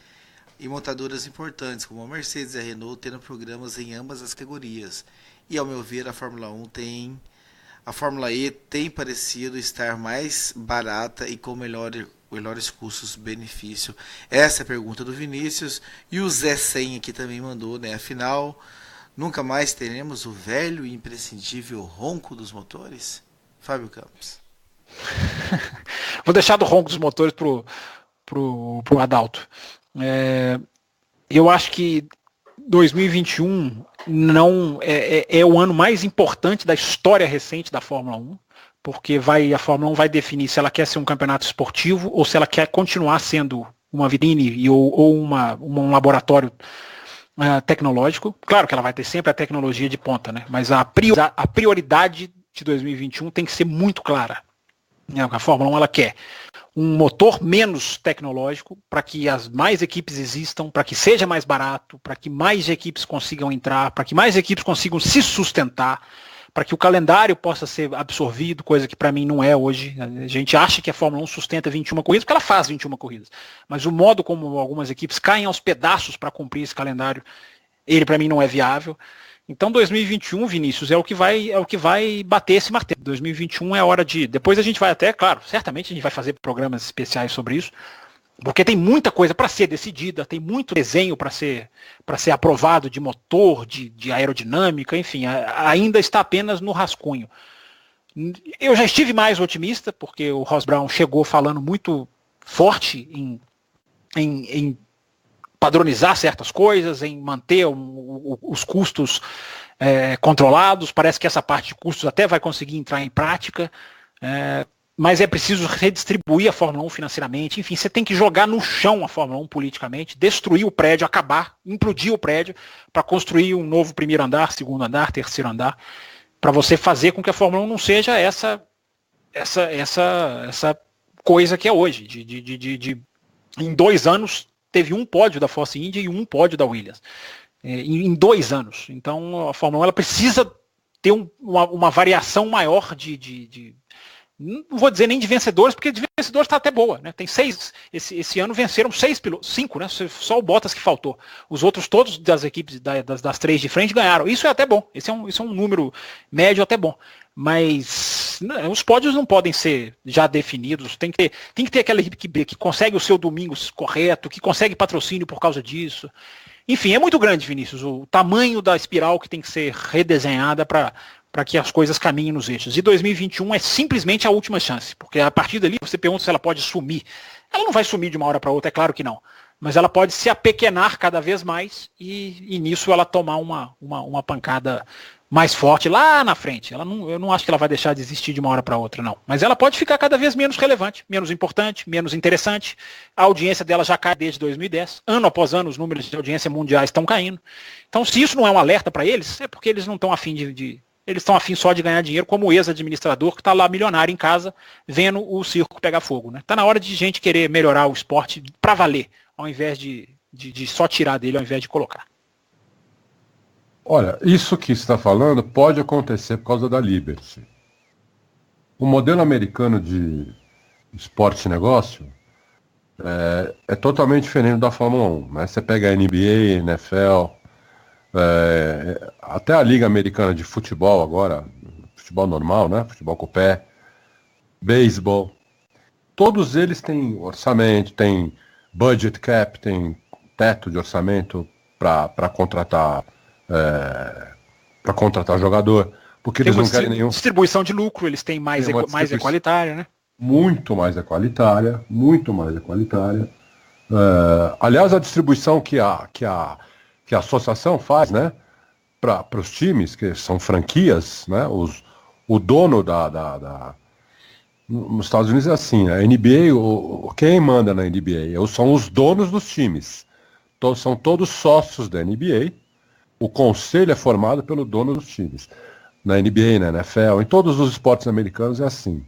e montadoras importantes como a Mercedes e a Renault tendo programas em ambas as categorias. E ao meu ver, a Fórmula E tem parecido estar mais barata e com melhores custos-benefício. Essa é a pergunta do Vinícius. E o Zé 100 aqui também mandou, né? Afinal, nunca mais teremos o velho e imprescindível ronco dos motores? Fábio Campos. Vou deixar do ronco dos motores pro Adalto. Eu acho que 2021 não é o ano mais importante da história recente da Fórmula 1, porque a Fórmula 1 vai definir se ela quer ser um campeonato esportivo ou se ela quer continuar sendo uma vitrine ou um laboratório tecnológico. Claro que ela vai ter sempre a tecnologia de ponta, né? Mas a prioridade de 2021 tem que ser muito clara. A Fórmula 1 ela quer um motor menos tecnológico para que as mais equipes existam, para que seja mais barato, para que mais equipes consigam entrar, para que mais equipes consigam se sustentar, para que o calendário possa ser absorvido, coisa que para mim não é hoje. A gente acha que a Fórmula 1 sustenta 21 corridas, porque ela faz 21 corridas. Mas o modo como algumas equipes caem aos pedaços para cumprir esse calendário, ele para mim não é viável. Então 2021, Vinícius, é o que vai bater esse martelo. 2021 é hora de... Depois a gente vai até, claro, certamente a gente vai fazer programas especiais sobre isso, porque tem muita coisa para ser decidida, tem muito desenho para ser aprovado de motor, de aerodinâmica, enfim, ainda está apenas no rascunho. Eu já estive mais otimista, porque o Ross Brown chegou falando muito forte em padronizar certas coisas, em manter os custos controlados. Parece que essa parte de custos até vai conseguir entrar em prática, mas é preciso redistribuir a Fórmula 1 financeiramente. Enfim, você tem que jogar no chão a Fórmula 1 politicamente, destruir o prédio, acabar, implodir o prédio para construir um novo primeiro andar, segundo andar, terceiro andar, para você fazer com que a Fórmula 1 não seja essa coisa que é hoje, em 2 anos teve um pódio da Force India e um pódio da Williams, em 2 anos. Então a Fórmula 1 ela precisa ter uma variação maior não vou dizer nem de vencedores, porque de vencedores está até boa, né? Tem 6, esse ano venceram 6 pilotos, 5, né? Só o Bottas que faltou. Os outros todos das equipes das 3 de frente ganharam. Isso é até bom. Isso é um número médio até bom. Mas os pódios não podem ser já definidos. Tem que ter aquela equipe que consegue o seu domingo correto, que consegue patrocínio por causa disso. Enfim, é muito grande, Vinícius, o tamanho da espiral que tem que ser redesenhada para que as coisas caminhem nos eixos. E 2021 é simplesmente a última chance, porque a partir dali você pergunta se ela pode sumir. Ela não vai sumir de uma hora para outra, é claro que não. Mas ela pode se apequenar cada vez mais e nisso ela tomar uma pancada mais forte lá na frente. Eu não acho que ela vai deixar de existir de uma hora para outra, não. Mas ela pode ficar cada vez menos relevante, menos importante, menos interessante. A audiência dela já cai desde 2010. Ano após ano, os números de audiência mundiais estão caindo. Então, se isso não é um alerta para eles, é porque eles não estão afim eles estão afim só de ganhar dinheiro, como o ex-administrador que está lá milionário em casa, vendo o circo pegar fogo. Está na hora de gente querer melhorar o esporte para valer, ao invés de só tirar dele, ao invés de colocar. Olha, isso que você está falando pode acontecer por causa da Liberty. O modelo americano de esporte e negócio é totalmente diferente da Fórmula 1. Né? Você pega a NBA, NFL, Até a Liga Americana de Futebol agora, futebol normal, né? Futebol com o pé, beisebol, todos eles têm orçamento, têm budget cap, tem teto de orçamento para contratar jogador, porque eles não querem nenhum. Distribuição de lucro, eles têm mais equalitária, né? Muito mais equalitária. Aliás, a distribuição que a associação faz, né, para os times, que são franquias, né, o dono nos Estados Unidos é assim, a NBA, quem manda na NBA são os donos dos times, são todos sócios da NBA, o conselho é formado pelo dono dos times, na NBA, na NFL, em todos os esportes americanos é assim.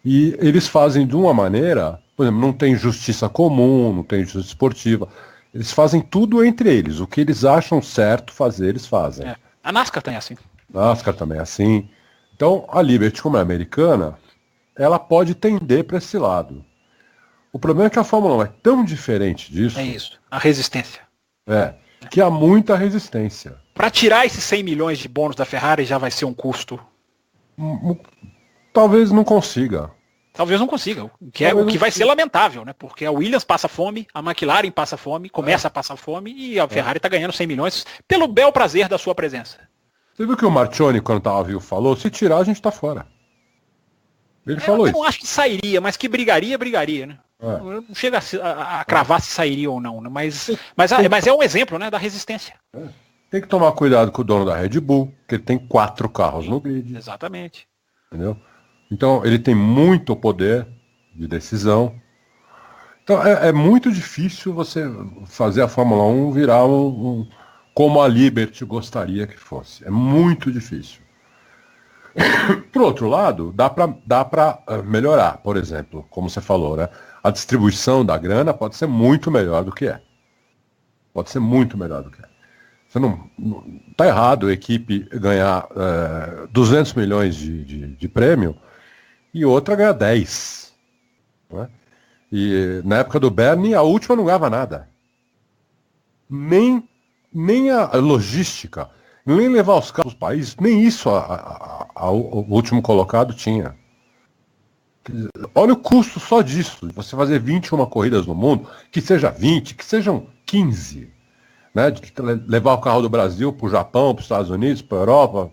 E eles fazem de uma maneira, por exemplo, não tem justiça comum, não tem justiça esportiva. Eles fazem tudo entre eles. O que eles acham certo fazer, eles fazem. A NASCAR também é assim. NASCAR também é assim. Então, a Liberty, como é americana, ela pode tender para esse lado. O problema é que a Fórmula 1 é tão diferente disso. É isso, a resistência. Que há muita resistência. Para tirar esses 100 milhões de bônus da Ferrari já vai ser um custo. Talvez não consiga. Talvez não consiga, o que vai ser lamentável, né? Porque a Williams passa fome, a McLaren passa fome, começa a passar fome e a Ferrari está ganhando 100 milhões pelo bel prazer da sua presença. Você viu que o Marchione, quando estava vivo, falou, se tirar a gente está fora. Ele falou isso. Eu não acho que sairia, mas que brigaria, né? Não chega a cravar se sairia ou não, né? Mas é um exemplo, né, da resistência. Tem que tomar cuidado com o dono da Red Bull, que ele tem 4 carros no grid. Exatamente. Entendeu? Então, ele tem muito poder de decisão. Então, é muito difícil você fazer a Fórmula 1 virar como a Liberty gostaria que fosse. É muito difícil. Por outro lado, dá para melhorar. Por exemplo, como você falou, né? A distribuição da grana pode ser muito melhor do que é. Pode ser muito melhor do que é. Você não tá errado a equipe ganhar 200 milhões de prêmio e outra ganha 10. Né? E na época do Bernie, a última não ganhava nada. Nem a logística, nem levar os carros para o país, nem isso o último colocado tinha. Olha o custo só disso, de você fazer 21 corridas no mundo, que seja 20, que sejam 15. Né? De levar o carro do Brasil para o Japão, para os Estados Unidos, para a Europa,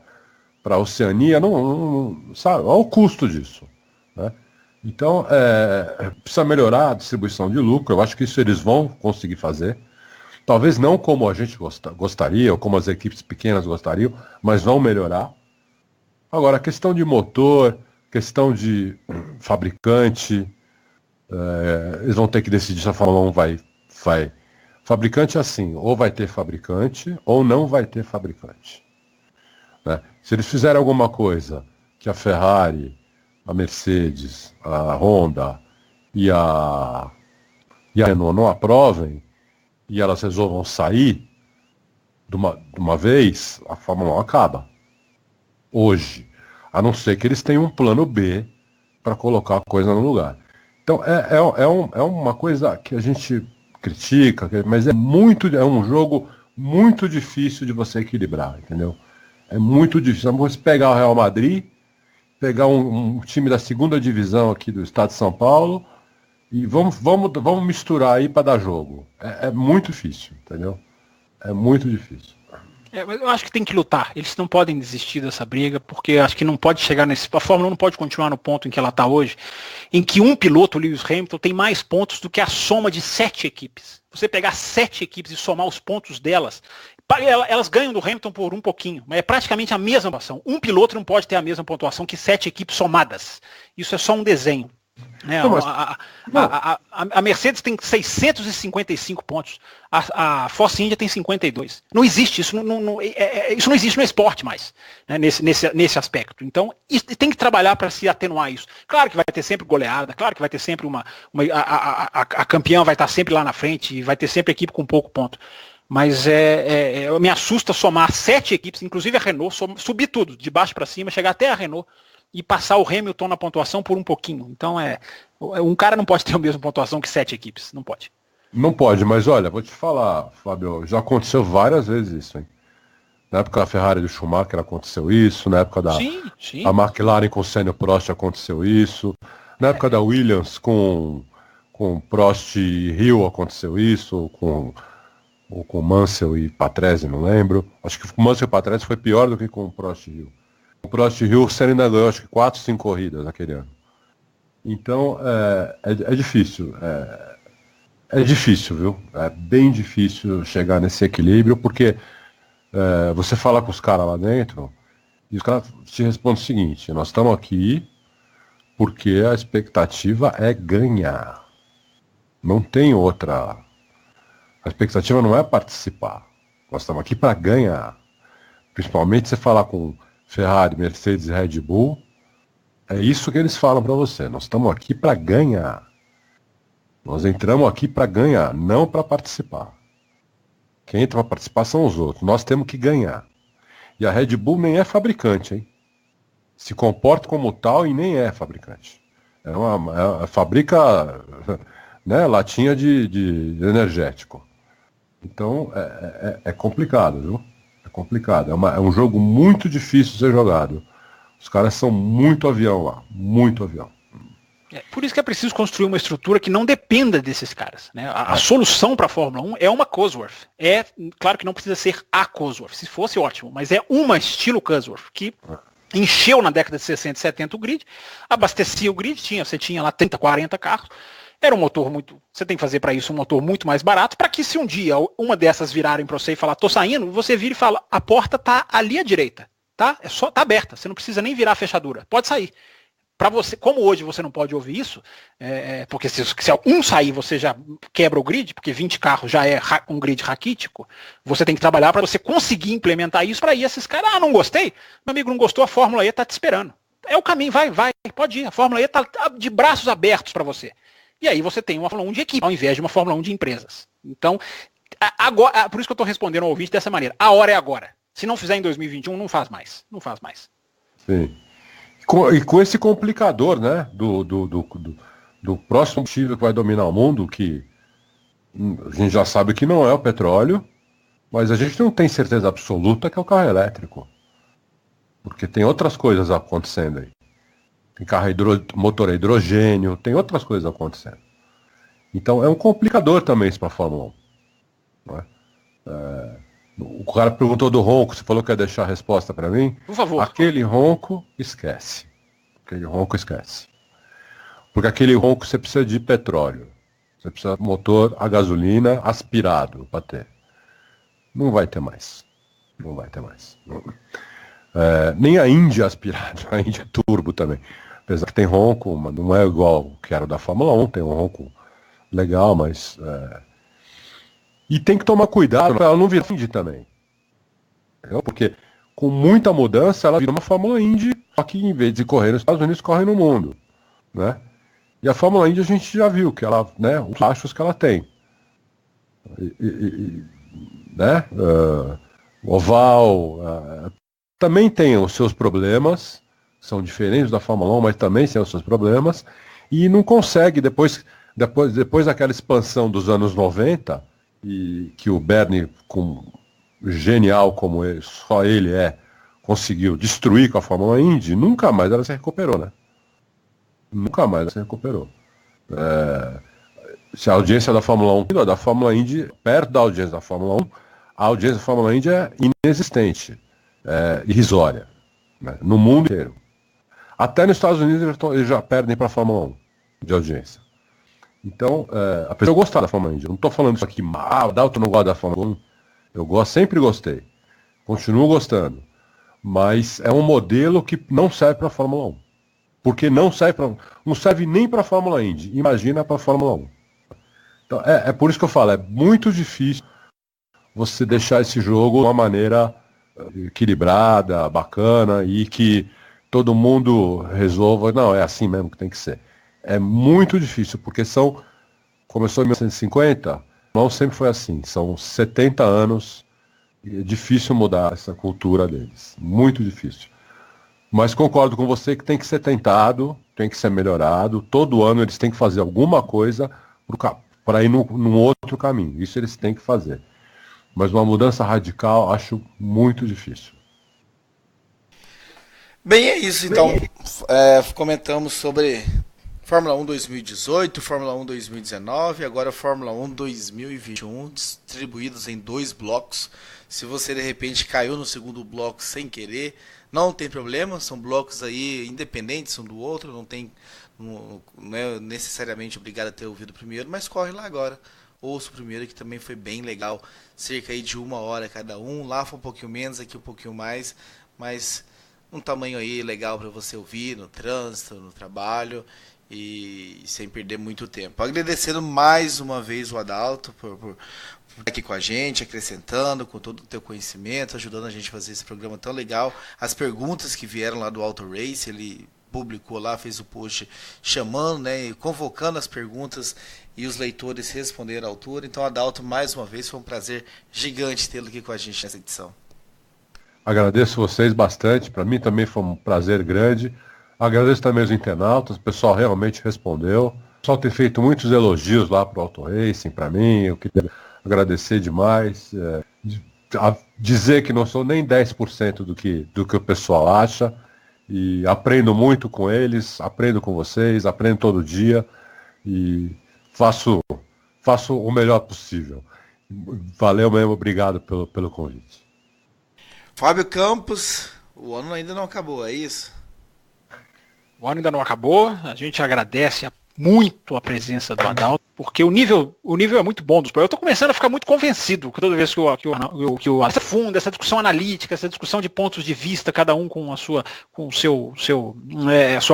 para a Oceania, não sabe? Olha o custo disso. Né? Então, precisa melhorar a distribuição de lucro, eu acho que isso eles vão conseguir fazer. Talvez não como a gente gostaria, ou como as equipes pequenas gostariam, mas vão melhorar. Agora, a questão de motor, questão de fabricante, eles vão ter que decidir se a Fórmula 1 vai. Fabricante é assim, ou vai ter fabricante, ou não vai ter fabricante. Né? Se eles fizerem alguma coisa que a Ferrari, a Mercedes, a Honda e a Renault não aprovem, e elas resolvam sair de uma vez, a Fórmula 1 acaba. Hoje. A não ser que eles tenham um plano B para colocar a coisa no lugar. Então, é uma coisa que a gente critica, mas é um jogo muito difícil de você equilibrar, entendeu? É muito difícil. Vamos pegar o Real Madrid, pegar um time da segunda divisão aqui do estado de São Paulo, e vamos misturar aí para dar jogo. É muito difícil, entendeu? É muito difícil. Mas eu acho que tem que lutar. Eles não podem desistir dessa briga, porque acho que não pode chegar a Fórmula 1 não pode continuar no ponto em que ela está hoje, em que um piloto, o Lewis Hamilton, tem mais pontos do que a soma de 7 equipes. Você pegar 7 equipes e somar os pontos delas, elas ganham do Hamilton por um pouquinho, mas é praticamente a mesma pontuação. Um piloto não pode ter a mesma pontuação que 7 equipes somadas. Isso é só um desenho. A Mercedes tem 655 pontos, a Force India tem 52. Não existe isso, isso não existe no esporte mais, né, nesse aspecto. Então tem que trabalhar para se atenuar isso. Claro que vai ter sempre goleada, claro que vai ter sempre a campeã vai estar sempre lá na frente, vai ter sempre equipe com pouco ponto. Mas me assusta somar 7 equipes, inclusive a Renault, subir tudo, de baixo para cima, chegar até a Renault e passar o Hamilton na pontuação por um pouquinho. Então um cara não pode ter a mesma pontuação que 7 equipes, não pode. Não pode, mas olha, vou te falar, Fábio, já aconteceu várias vezes isso, hein? Na época da Ferrari do Schumacher aconteceu isso, na época da sim. a McLaren com o Senna Prost aconteceu isso, na época da Williams com Prost e Hill aconteceu isso, ou com Mansell e Patrese, não lembro. Acho que com Mansell e Patrese foi pior do que com Prost e Hill. Com Prost e Hill o Senna ainda ganhou acho que 4, 5 corridas naquele ano. Então é difícil. É difícil, viu? É bem difícil chegar nesse equilíbrio, porque você fala com os caras lá dentro e os caras te respondem o seguinte: nós estamos aqui porque a expectativa é ganhar. Não tem outra. A expectativa não é participar. Nós estamos aqui para ganhar. Principalmente você falar com Ferrari, Mercedes e Red Bull, é isso que eles falam para você. Nós estamos aqui para ganhar. Nós entramos aqui para ganhar, não para participar. Quem entra para participar são os outros. Nós temos que ganhar. E a Red Bull nem é fabricante, hein? Se comporta como tal e nem é fabricante. Fabrica né, latinha de energético. Então é complicado, viu? É complicado. É um jogo muito difícil de ser jogado. Os caras são muito avião lá. Muito avião. Por isso que é preciso construir uma estrutura que não dependa desses caras. Né? A solução para a Fórmula 1 é uma Cosworth. Claro que não precisa ser a Cosworth, se fosse ótimo, mas é uma estilo Cosworth, que encheu na década de 60 e 70 o grid, abastecia o grid, você tinha lá 30, 40 carros, era um motor muito... Você tem que fazer para isso um motor muito mais barato, para que se um dia uma dessas virarem para você e falar, tô saindo, você vira e fala, a porta tá ali à direita, tá? Tá aberta, você não precisa nem virar a fechadura, pode sair. Para você, como hoje você não pode ouvir isso, porque se um sair você já quebra o grid, porque 20 carros já é um grid raquítico, você tem que trabalhar para você conseguir implementar isso para ir esses caras, não gostei, meu amigo não gostou, a Fórmula E está te esperando. É o caminho, vai, pode ir, a Fórmula E está de braços abertos para você. E aí você tem uma Fórmula 1 de equipe, ao invés de uma Fórmula 1 de empresas. Então, agora, por isso que eu estou respondendo ao ouvinte dessa maneira, a hora é agora. Se não fizer em 2021, não faz mais. Sim. E com esse complicador, né, do próximo combustível que vai dominar o mundo, que a gente já sabe que não é o petróleo, mas a gente não tem certeza absoluta que é o carro elétrico. Porque tem outras coisas acontecendo aí. Tem motor a hidrogênio, tem outras coisas acontecendo. Então é um complicador também isso para a Fórmula 1. Não é? O cara perguntou do ronco, você falou que ia deixar a resposta para mim? Por favor. Aquele ronco, esquece. Porque aquele ronco você precisa de petróleo. Você precisa de motor a gasolina aspirado para ter. Não vai ter mais. Nem a Indy é aspirado, a Indy é turbo também. Apesar que tem ronco, mas não é igual que era da Fórmula 1, tem um ronco legal, mas... E tem que tomar cuidado para ela não virar Indy também. Entendeu? Porque com muita mudança ela vira uma Fórmula Indy, só que em vez de correr nos Estados Unidos, corre no mundo. Né? E a Fórmula Indy a gente já viu que ela, né, os achos que ela tem. Né? O oval também tem os seus problemas, são diferentes da Fórmula 1, mas também tem os seus problemas, e não consegue, depois daquela expansão dos anos 90, e que o Bernie, genial como ele, só ele conseguiu destruir com a Fórmula Indy, nunca mais ela se recuperou, né? Se a audiência da Fórmula 1, da Fórmula Indy, perto da audiência da Fórmula 1, a audiência da Fórmula Indy é inexistente, irrisória, né? No mundo inteiro. Até nos Estados Unidos eles já perdem para a Fórmula 1 de audiência. Então, apesar de eu gostar da Fórmula Indy, eu não estou falando isso aqui mal, Dalton não gosta da Fórmula 1, sempre gostei, continuo gostando, mas é um modelo que não serve para a Fórmula 1, porque não serve nem para a Fórmula Indy, imagina para a Fórmula 1. Então, é por isso que eu falo, é muito difícil você deixar esse jogo de uma maneira equilibrada, bacana, e que todo mundo resolva, não, é assim mesmo que tem que ser. É muito difícil, porque começou em 1950, não sempre foi assim, são 70 anos, e é difícil mudar essa cultura deles, muito difícil. Mas concordo com você que tem que ser tentado, tem que ser melhorado, todo ano eles têm que fazer alguma coisa para ir num outro caminho, isso eles têm que fazer. Mas uma mudança radical acho muito difícil. Bem, é isso então. Comentamos sobre Fórmula 1 2018, Fórmula 1 2019, agora Fórmula 1 2021, distribuídos em 2 blocos. Se você de repente caiu no segundo bloco sem querer, não tem problema, são blocos aí independentes um do outro, não é necessariamente obrigado a ter ouvido o primeiro, mas corre lá agora. Ouço o primeiro, que também foi bem legal, cerca aí de 1 hora cada um, lá foi um pouquinho menos, aqui um pouquinho mais, mas um tamanho aí legal para você ouvir no trânsito, no trabalho, e sem perder muito tempo. Agradecendo mais uma vez o Adalto por estar aqui com a gente, acrescentando com todo o teu conhecimento, ajudando a gente a fazer esse programa tão legal. As perguntas que vieram lá do Auto Race, ele publicou lá, fez o post chamando, né, convocando as perguntas e os leitores responderam à altura. Então, Adalto, mais uma vez, foi um prazer gigante tê-lo aqui com a gente nessa edição. Agradeço vocês bastante, para mim também foi um prazer grande. Agradeço também os internautas, o pessoal realmente respondeu. O pessoal tem feito muitos elogios lá para o Auto Racing, para mim, eu queria agradecer demais. Dizer que não sou nem 10% do que o pessoal acha, e aprendo muito com eles, aprendo com vocês, aprendo todo dia, e faço o melhor possível. Valeu mesmo, obrigado pelo convite. Fábio Campos, o ano ainda não acabou, é isso? O ano ainda não acabou, a gente agradece muito a presença do Adalto, porque o nível é muito bom dos programas. Eu estou começando a ficar muito convencido toda vez que essa funda, essa discussão analítica, essa discussão de pontos de vista, cada um com a sua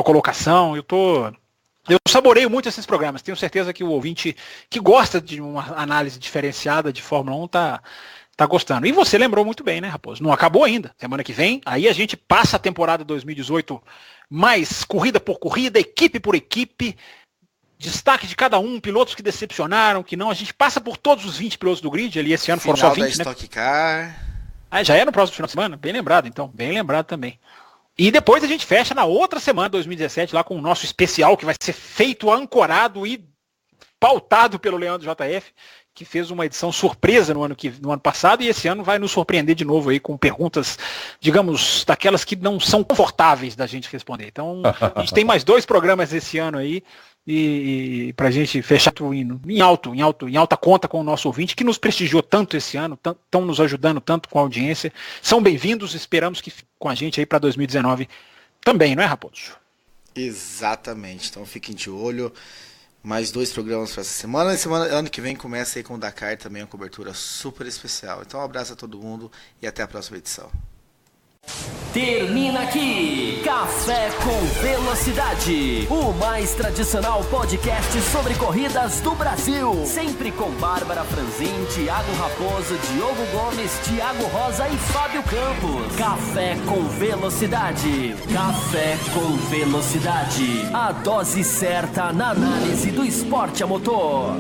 colocação. Eu saboreio muito esses programas. Tenho certeza que o ouvinte que gosta de uma análise diferenciada de Fórmula 1 tá gostando. E você lembrou muito bem, né, Raposo? Não acabou ainda. Semana que vem, aí a gente passa a temporada 2018 mais corrida por corrida, equipe por equipe, destaque de cada um, pilotos que decepcionaram, que não. A gente passa por todos os 20 pilotos do grid, ali esse ano foram só 20, da Stock Car. Já é no próximo final de semana? Bem lembrado, então. Bem lembrado também. E depois a gente fecha na outra semana, 2017, lá com o nosso especial, que vai ser feito, ancorado e pautado pelo Leandro JF, que fez uma edição surpresa no ano passado, e esse ano vai nos surpreender de novo aí com perguntas, digamos, daquelas que não são confortáveis da gente responder. Então, a gente tem mais 2 programas esse ano aí, e pra gente fechar em alta conta com o nosso ouvinte, que nos prestigiou tanto esse ano, estão nos ajudando tanto com a audiência. São bem-vindos, esperamos que fiquem com a gente aí para 2019 também, não é, Raposo? Exatamente, então fiquem de olho. Mais 2 programas para essa semana. Ano que vem começa aí com o Dakar também, uma cobertura super especial. Então um abraço a todo mundo e até a próxima edição. Termina aqui Café com Velocidade, o mais tradicional podcast sobre corridas do Brasil. Sempre com Bárbara Franzin, Thiago Raposo, Diogo Gomes, Thiago Rosa e Fábio Campos. Café com Velocidade. Café com Velocidade. A dose certa na análise do esporte a motor.